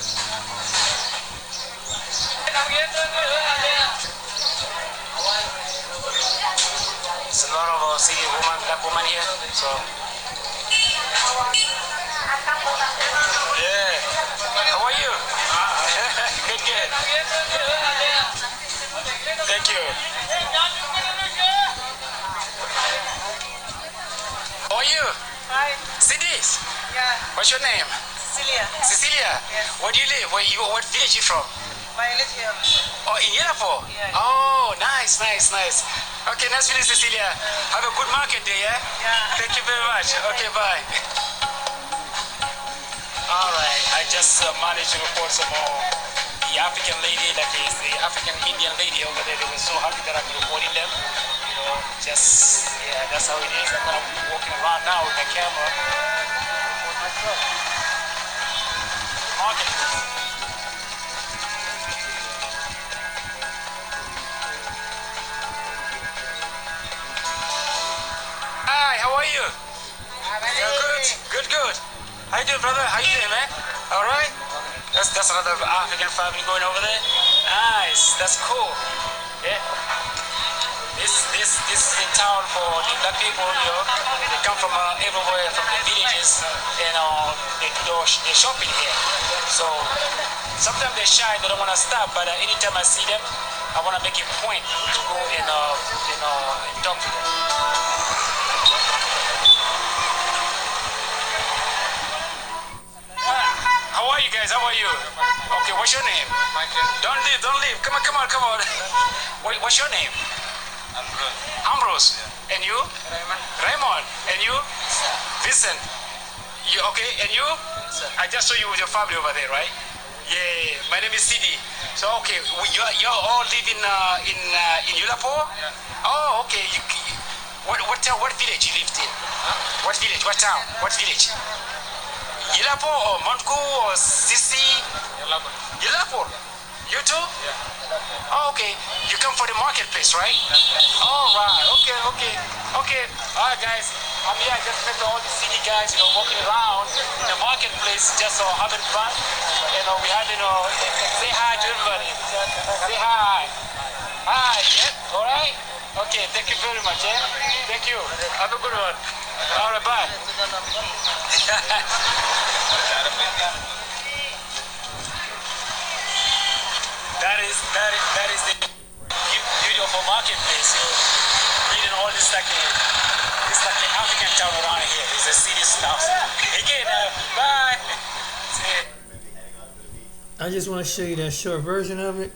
There's a lot of city woman, black woman here, so yeah. How are you? Good, good. Thank you. How are you? Hi. Cindy's? Yeah. What's your name? Cecilia. Cecilia? Yes. Where do you live? What village you from? I live here. Oh, in Yelapo? Yeah. Oh, nice, nice, nice. Okay, nice to meet you, Cecilia. Have a good market day, yeah? Yeah. Thank you very much. Okay, bye. All right, I just managed to report some more. The African lady, that is the African Indian lady over there, they were so happy that I'm reporting them. You know, just, yeah, that's how it is. I'm gonna be walking around now with the camera. Report myself. Marketplace. Hi, how are you? You're good? Good, good. How you doing, brother? How you doing, man? All right? That's another African family going over there. Nice. That's cool. Yeah. This is a town for the black people, you know. They come from everywhere, from the villages, and they do their shopping here. So sometimes they're shy, they don't want to stop, but anytime I see them, I want to make a point to go and talk to them. How are you guys? How are you? Okay, what's your name? Michael. Don't leave. Come on. What's your name? Ambrose. Yeah. And you? Raymond. And you? Vincent. You okay? And you? I just saw you with your family over there, right? Yeah. My name is Sidi. So okay, you're all living in Yelapo? Yeah. Oh, okay. What village you lived in? Huh? What village? What town? What village? Yelapo or Montku or Sisi? Yelapo. You too? Yeah. Oh, okay. You come for the marketplace, right? All right. Okay. All right, guys. I'm here. I just met all the city guys, walking around in the marketplace, just having fun. We having say hi to everybody. Say hi. Hi. Yeah. All right. Okay. Thank you very much. Yeah. Thank you. Have a good one. All right. Bye. that is the beauty of a marketplace. You're reading all this like the African town around here. It's a serious stuff. Again, bye. I just want to show you that short version of it.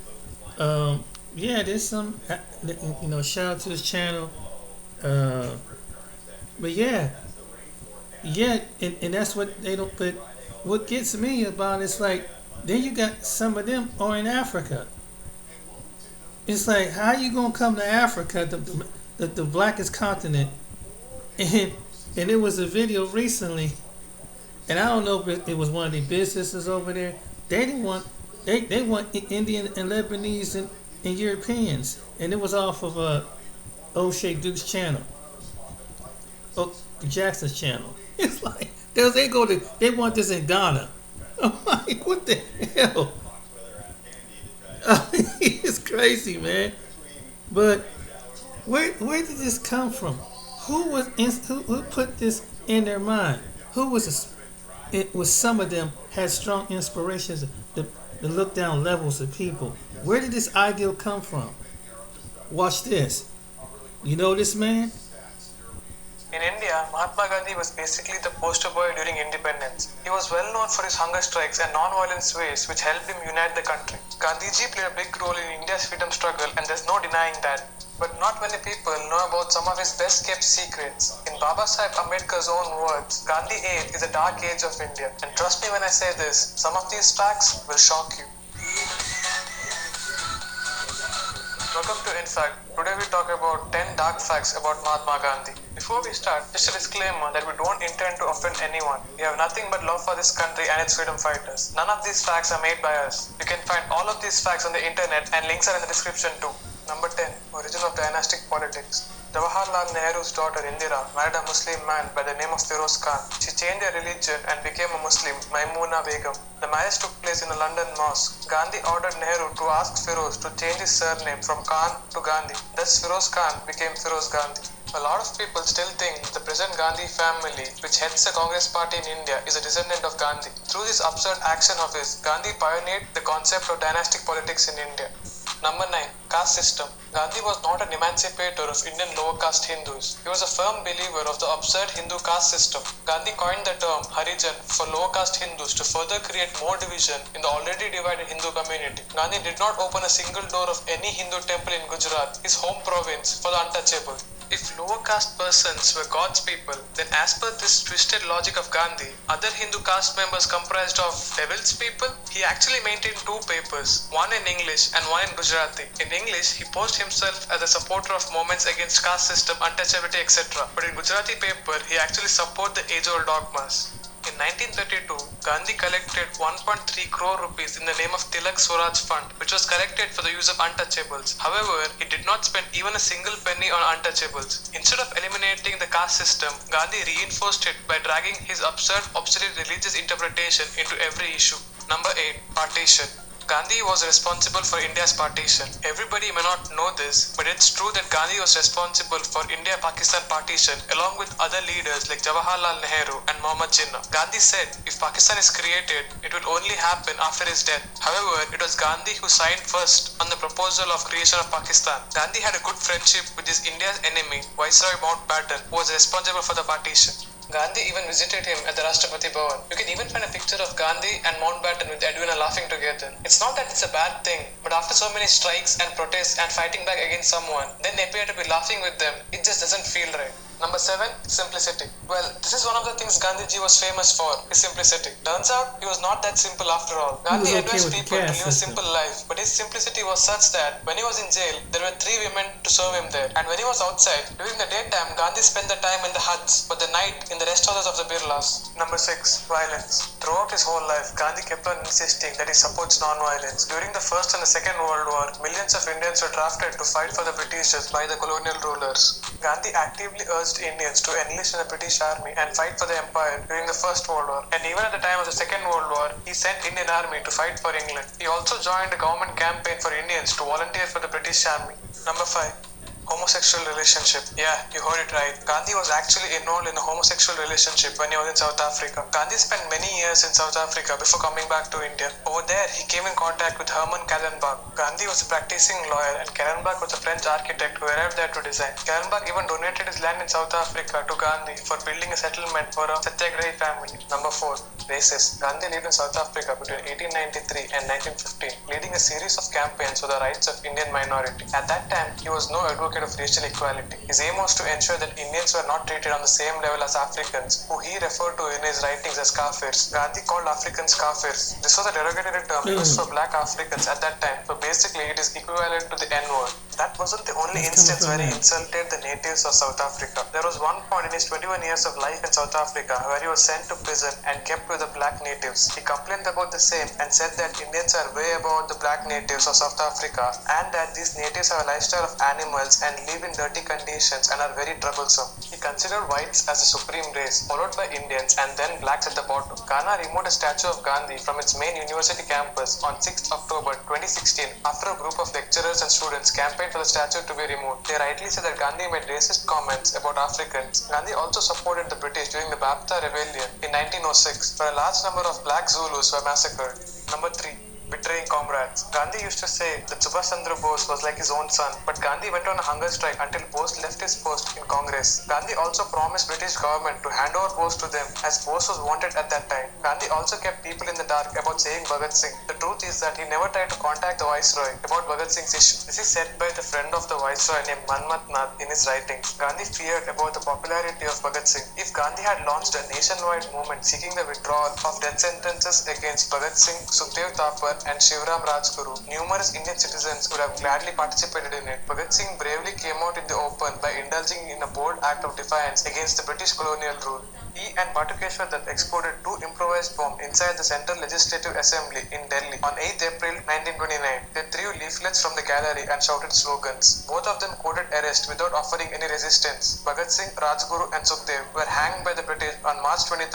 Yeah, there's some, shout out to his channel. But yeah, and that's what they don't. But what gets me about it's like, then you got some of them are in Africa. It's like, how you gonna come to Africa, the blackest continent, and it was a video recently, and I don't know if it was one of the businesses over there. They didn't want they want Indian and Lebanese and Europeans, and it was off of O'Shea Duke's channel, Jackson's channel. It's like they want this in Ghana. I'm like, what the hell? It's crazy, man. But where did this come from? Who put this in their mind? Who was this? It was some of them had strong inspirations to look down levels of people. Where did this ideal come from? Watch this. You know this man? In India, Mahatma Gandhi was basically the poster boy during independence. He was well known for his hunger strikes and non-violence ways which helped him unite the country. Gandhiji played a big role in India's freedom struggle, and there's no denying that. But not many people know about some of his best kept secrets. In Baba Saheb Ambedkar's own words, Gandhi age is a dark age of India. And trust me when I say this, some of these facts will shock you. Welcome to InFact. Today we talk about 10 dark facts about Mahatma Gandhi. Before we start, just a disclaimer that we don't intend to offend anyone. We have nothing but love for this country and its freedom fighters. None of these facts are made by us. You can find all of these facts on the internet and links are in the description too. Number 10. Origin of dynastic politics. Jawaharlal Nehru's daughter Indira married a Muslim man by the name of Firoz Khan. She changed her religion and became a Muslim, Maimuna Begum. The marriage took place in a London mosque. Gandhi ordered Nehru to ask Firoz to change his surname from Khan to Gandhi. Thus Firoz Khan became Firoz Gandhi. A lot of people still think the present Gandhi family, which heads the Congress party in India, is a descendant of Gandhi. Through this absurd action of his, Gandhi pioneered the concept of dynastic politics in India. Number 9. Caste system. Gandhi was not an emancipator of Indian lower caste Hindus. He was a firm believer of the absurd Hindu caste system. Gandhi coined the term Harijan for lower caste Hindus to further create more division in the already divided Hindu community. Gandhi did not open a single door of any Hindu temple in Gujarat, his home province, for the untouchable. If lower caste persons were God's people, then as per this twisted logic of Gandhi, other Hindu caste members comprised of devil's people? He actually maintained two papers, one in English and one in Gujarati. In English, he posed himself as a supporter of movements against caste system, untouchability, etc. But in Gujarati paper, he actually supported the age-old dogmas. In 1932, Gandhi collected 1.3 crore rupees in the name of Tilak Swaraj Fund, which was collected for the use of untouchables. However, he did not spend even a single penny on untouchables. Instead of eliminating the caste system, Gandhi reinforced it by dragging his absurd, obsolete religious interpretation into every issue. Number 8. Partition. Gandhi was responsible for India's partition. Everybody may not know this, but it's true that Gandhi was responsible for India-Pakistan partition along with other leaders like Jawaharlal Nehru and Muhammad Jinnah. Gandhi said if Pakistan is created, it will only happen after his death. However, it was Gandhi who signed first on the proposal of creation of Pakistan. Gandhi had a good friendship with his India's enemy, Viceroy Mountbatten, who was responsible for the partition. Gandhi even visited him at the Rashtrapati Bhavan. You can even find a picture of Gandhi and Mountbatten with Edwina laughing together. It's not that it's a bad thing, but after so many strikes and protests and fighting back against someone, then they appear to be laughing with them. It just doesn't feel right. Number 7. Simplicity. Well, this is one of the things Gandhiji was famous for, his simplicity. Turns out, he was not that simple after all. Gandhi advised people to live a simple life, but his simplicity was such that when he was in jail, there were 3 women to serve him there. And when he was outside, during the daytime, Gandhi spent the time in the huts, but the night in the rest houses of the Birlas. Number 6. Violence. Throughout his whole life, Gandhi kept on insisting that he supports non-violence. During the First and the Second World War, millions of Indians were drafted to fight for the Britishers by the colonial rulers. Gandhi actively urged Indians to enlist in the British Army and fight for the empire during the First World War. And even at the time of the Second World War, he sent Indian Army to fight for England. He also joined a government campaign for Indians to volunteer for the British Army. Number 5. Homosexual relationship. Yeah, you heard it right. Gandhi was actually involved in a homosexual relationship when he was in South Africa. Gandhi spent many years in South Africa before coming back to India. Over there, he came in contact with Herman Kallenbach. Gandhi was a practicing lawyer and Kallenbach was a French architect who arrived there to design. Kallenbach even donated his land in South Africa to Gandhi for building a settlement for a Satyagrahi family. Number 4. Racist. Gandhi lived in South Africa between 1893 and 1915, leading a series of campaigns for the rights of Indian minority. At that time, he was no advocate of racial equality. His aim was to ensure that Indians were not treated on the same level as Africans, who he referred to in his writings as Kafirs. Gandhi called Africans Kafirs. This was a derogatory term used for black Africans at that time, so basically it is equivalent to the N-word. That wasn't the only instance where he insulted the natives of South Africa. There was one point in his 21 years of life in South Africa where he was sent to prison and kept with the black natives. He complained about the same and said that Indians are way above the black natives of South Africa and that these natives have a lifestyle of animals and live in dirty conditions and are very troublesome. He considered whites as a supreme race, followed by Indians and then blacks at the bottom. Ghana removed a statue of Gandhi from its main university campus on 6th October 2016 after a group of lecturers and students campaigned for the statue to be removed. They rightly said that Gandhi made racist comments about Africans. Gandhi also supported the British during the Bapta Rebellion in 1906, where a large number of black Zulus were massacred. Number 3. Betraying comrades. Gandhi used to say that Subhash Chandra Bose was like his own son, but Gandhi went on a hunger strike until Bose left his post in Congress. Gandhi also promised British government to hand over Bose to them as Bose was wanted at that time. Gandhi also kept people in the dark about saying Bhagat Singh. The truth is that he never tried to contact the Viceroy about Bhagat Singh's issue. This is said by the friend of the Viceroy named Manmat Nath in his writings. Gandhi feared about the popularity of Bhagat Singh. If Gandhi had launched a nationwide movement seeking the withdrawal of death sentences against Bhagat Singh, Sukhdev Thapar and Shivram Rajguru, numerous Indian citizens would have gladly participated in it. Bhagat Singh bravely came out in the open by indulging in a bold act of defiance against the British colonial rule. He and Batukeshwar Dutt exploded 2 improvised bombs inside the Central Legislative Assembly in Delhi on 8th April 1929. They threw leaflets from the gallery and shouted slogans. Both of them quoted arrest without offering any resistance. Bhagat Singh, Rajguru and Sukhdev were hanged by the British on March 23,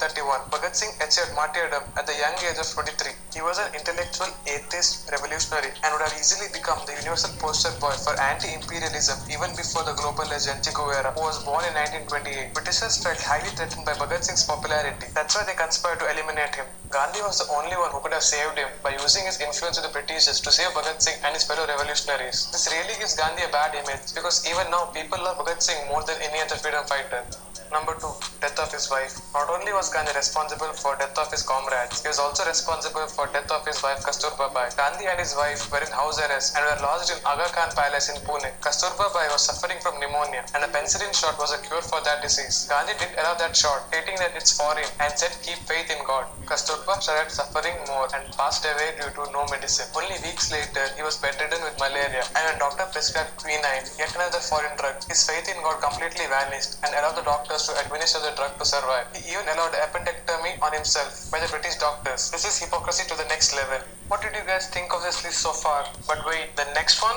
1931. Bhagat Singh achieved martyrdom at the young age of 23. He was an intellectual, atheist, revolutionary and would have easily become the universal poster boy for anti-imperialism even before the global legend Che Guevara, who was born in 1928. Britishers felt highly threatened by Bhagat Singh's popularity. That's why they conspired to eliminate him. Gandhi was the only one who could have saved him by using his influence with the Britishers to save Bhagat Singh and his fellow revolutionaries. This really gives Gandhi a bad image because even now people love Bhagat Singh more than any other freedom fighter. Number 2. Death of his wife. Not only was Gandhi responsible for death of his comrades, he was also responsible for death of his wife Kasturba Bai. Gandhi and his wife were in house arrest and were lodged in Aga Khan Palace in Pune. Kasturba Bai was suffering from pneumonia and a penicillin shot was a cure for that disease. Gandhi didn't allow that shot, stating that it's foreign and said keep faith in God. Kasturba started suffering more and passed away due to no medicine. Only weeks later, he was bedridden with malaria and when doctor prescribed quinine, yet another foreign drug, his faith in God completely vanished and allowed the doctors to administer the drug to survive. He even allowed appendectomy on himself by the British doctors. This is hypocrisy to the next level. What did you guys think of this list so far? But wait, the next one?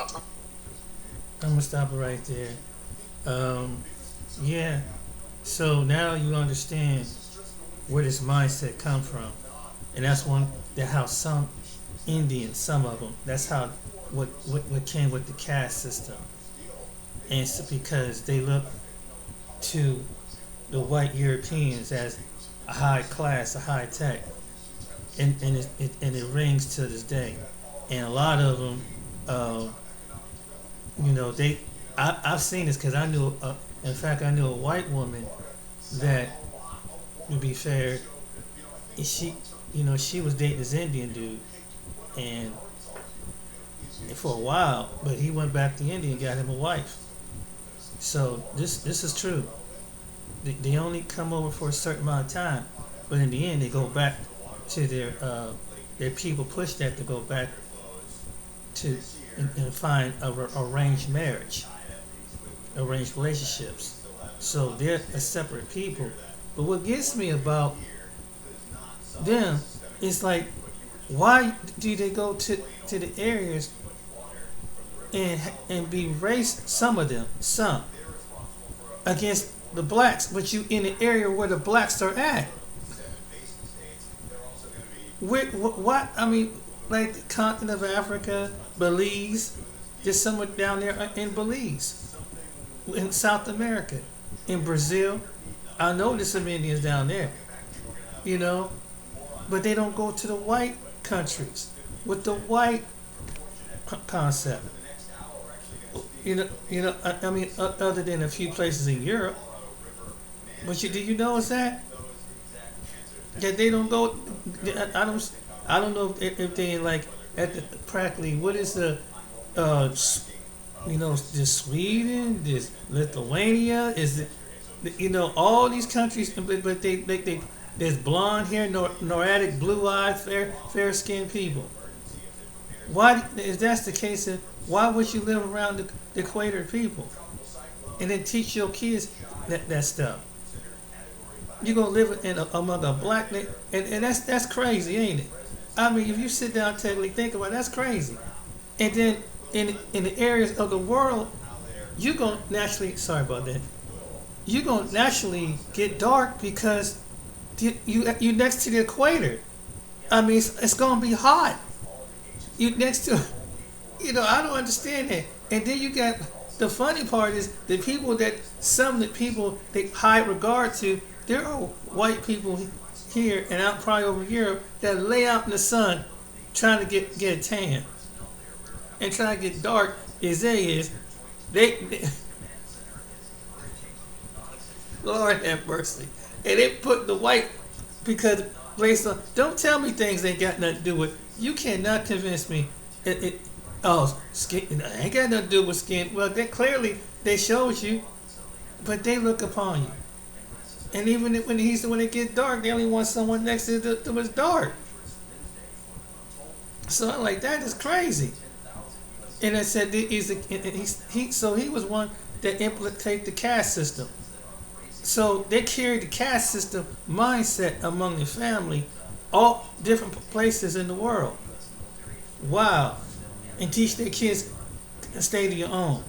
I'm gonna stop it right there. Yeah. So now you understand where this mindset come from, and that's how some Indians, some of them, that's how what came with the caste system, and it's because they look to the white Europeans as a high class, a high tech, and it rings to this day. And a lot of them, I've seen this because I knew, in fact, I knew a white woman that, to be fair, she was dating this Indian dude, and for a while, but he went back to India and got him a wife. So this is true. They only come over for a certain amount of time, but in the end they go back to their people push that to go back to and find arranged marriage, arranged relationships. So they're a separate people. But what gets me about them is like, why do they go to the areas and be racist, some against the blacks, but you in the area where the blacks are at? What? I mean, like the continent of Africa, Belize, There's someone down there in Belize, in South America, in Brazil. I know there's some Indians down there, you know, but they don't go to the white countries with the white concept. I mean, other than a few places in Europe. But do you notice that they don't go? I don't know if they like at the practically what is the this Sweden, this Lithuania, is it, all these countries, but they there's blonde hair, Nordic, blue eyed, fair skinned people. Why, if that's the case, then why would you live around the equator people and then teach your kids that stuff? You're gonna live among a black and that's crazy, ain't it? I mean, if you sit down and technically think about it, that's crazy. And then in the areas of the world, you're gonna naturally get dark because you next to the equator. I mean, it's gonna be hot. You next to, I don't understand that. And then you got the funny part is some of the people they high regard to. There are white people here and out probably over Europe that lay out in the sun trying to get a tan and trying to get dark as they is. They Lord have mercy. And they put the white because based on, don't tell me things ain't got nothing to do with. You cannot convince me. Skin ain't got nothing to do with skin. Well, they showed you, but they look upon you. And even when it gets dark, they only want someone next to that was dark. So I'm like, that is crazy. And I said he was one that implemented the caste system. So they carried the caste system mindset among the family, all different places in the world. Wow. And teach their kids to stay to your own.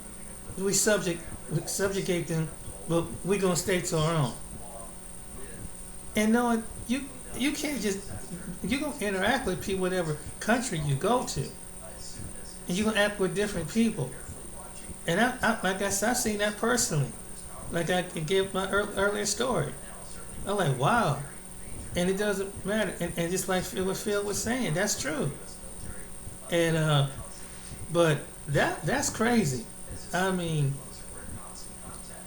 We subjugate them, but we're gonna stay to our own. And knowing you can't just, you're gonna interact with people whatever country you go to. And you're gonna act with different people. And like I said, I've seen that personally. Like I gave my earlier story. I'm like, wow. And it doesn't matter. And just like what Phil was saying, that's true. And but that's crazy. I mean,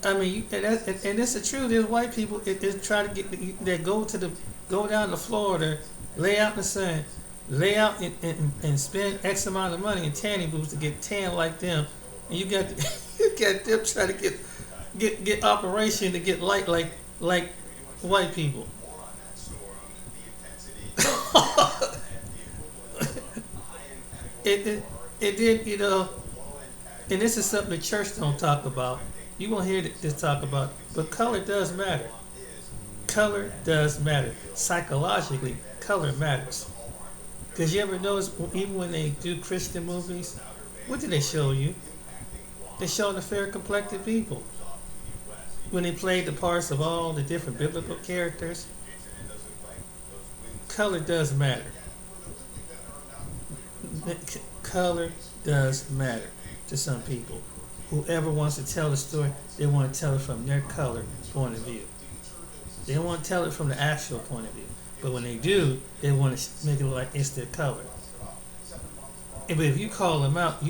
and it's the truth. There's white people that try to that go down to Florida, lay out in the sun, lay out and spend X amount of money in tanning booths to get tan like them, and you got them trying to get operation to get light like white people. It did, and this is something the church don't talk about. You won't hear this talk about, but color does matter. Color does matter. Psychologically, color matters. Because you ever notice, even when they do Christian movies, what do they show you? They show the fair complected people. When they played the parts of all the different biblical characters, color does matter. Color does matter to some people. Whoever wants to tell the story, they want to tell it from their color point of view. They don't want to tell it from the actual point of view. But when they do, they want to make it look like it's their color. But if you call them out,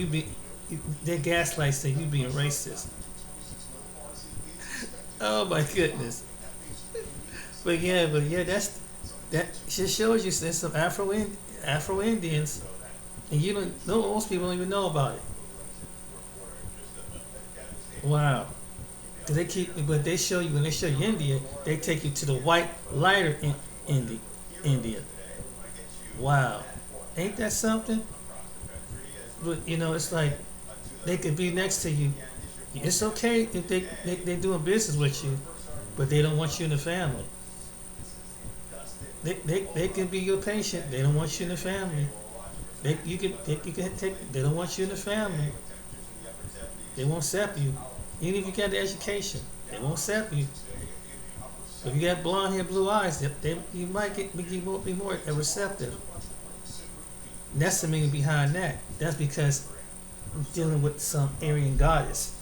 their gaslight say you being racist. Oh my goodness. But yeah, that just shows you there's some Afro Indians, and you don't know, most people don't even know about it. Wow. But they show you, when they show you India, they take you to the white, lighter India. Wow. Ain't that something? But it's like they could be next to you. It's okay if they're doing business with you, but they don't want you in the family. They can be your patient. They don't want you in the family. They don't want you in the family. They won't accept you. Even if you got the education, they won't accept you. If you got blonde hair, blue eyes, you might be more receptive. And that's the meaning behind that. That's because dealing with some Aryan goddess.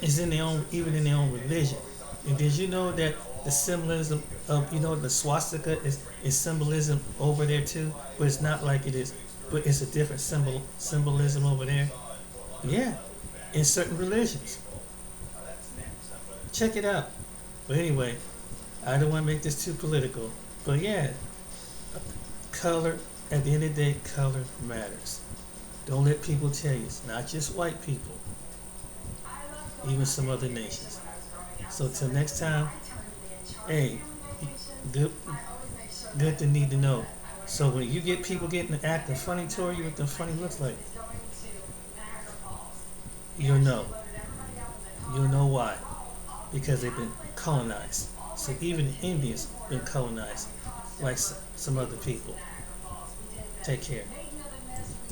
It's in their own, even in their own religion. And did you know that the symbolism of, the swastika is symbolism over there too? But it's not like it is, but it's a different symbolism over there. Yeah, in certain religions. Check it out. But anyway, I don't want to make this too political. But yeah, color, at the end of the day, color matters. Don't let people tell you it's not just white people, even some other nations. So till next time, hey, good to need to know. So when you get people acting funny toward you, what the funny looks like, you'll know. You'll know why. Because they've been colonized. So even the Indians been colonized, like some other people. Take care.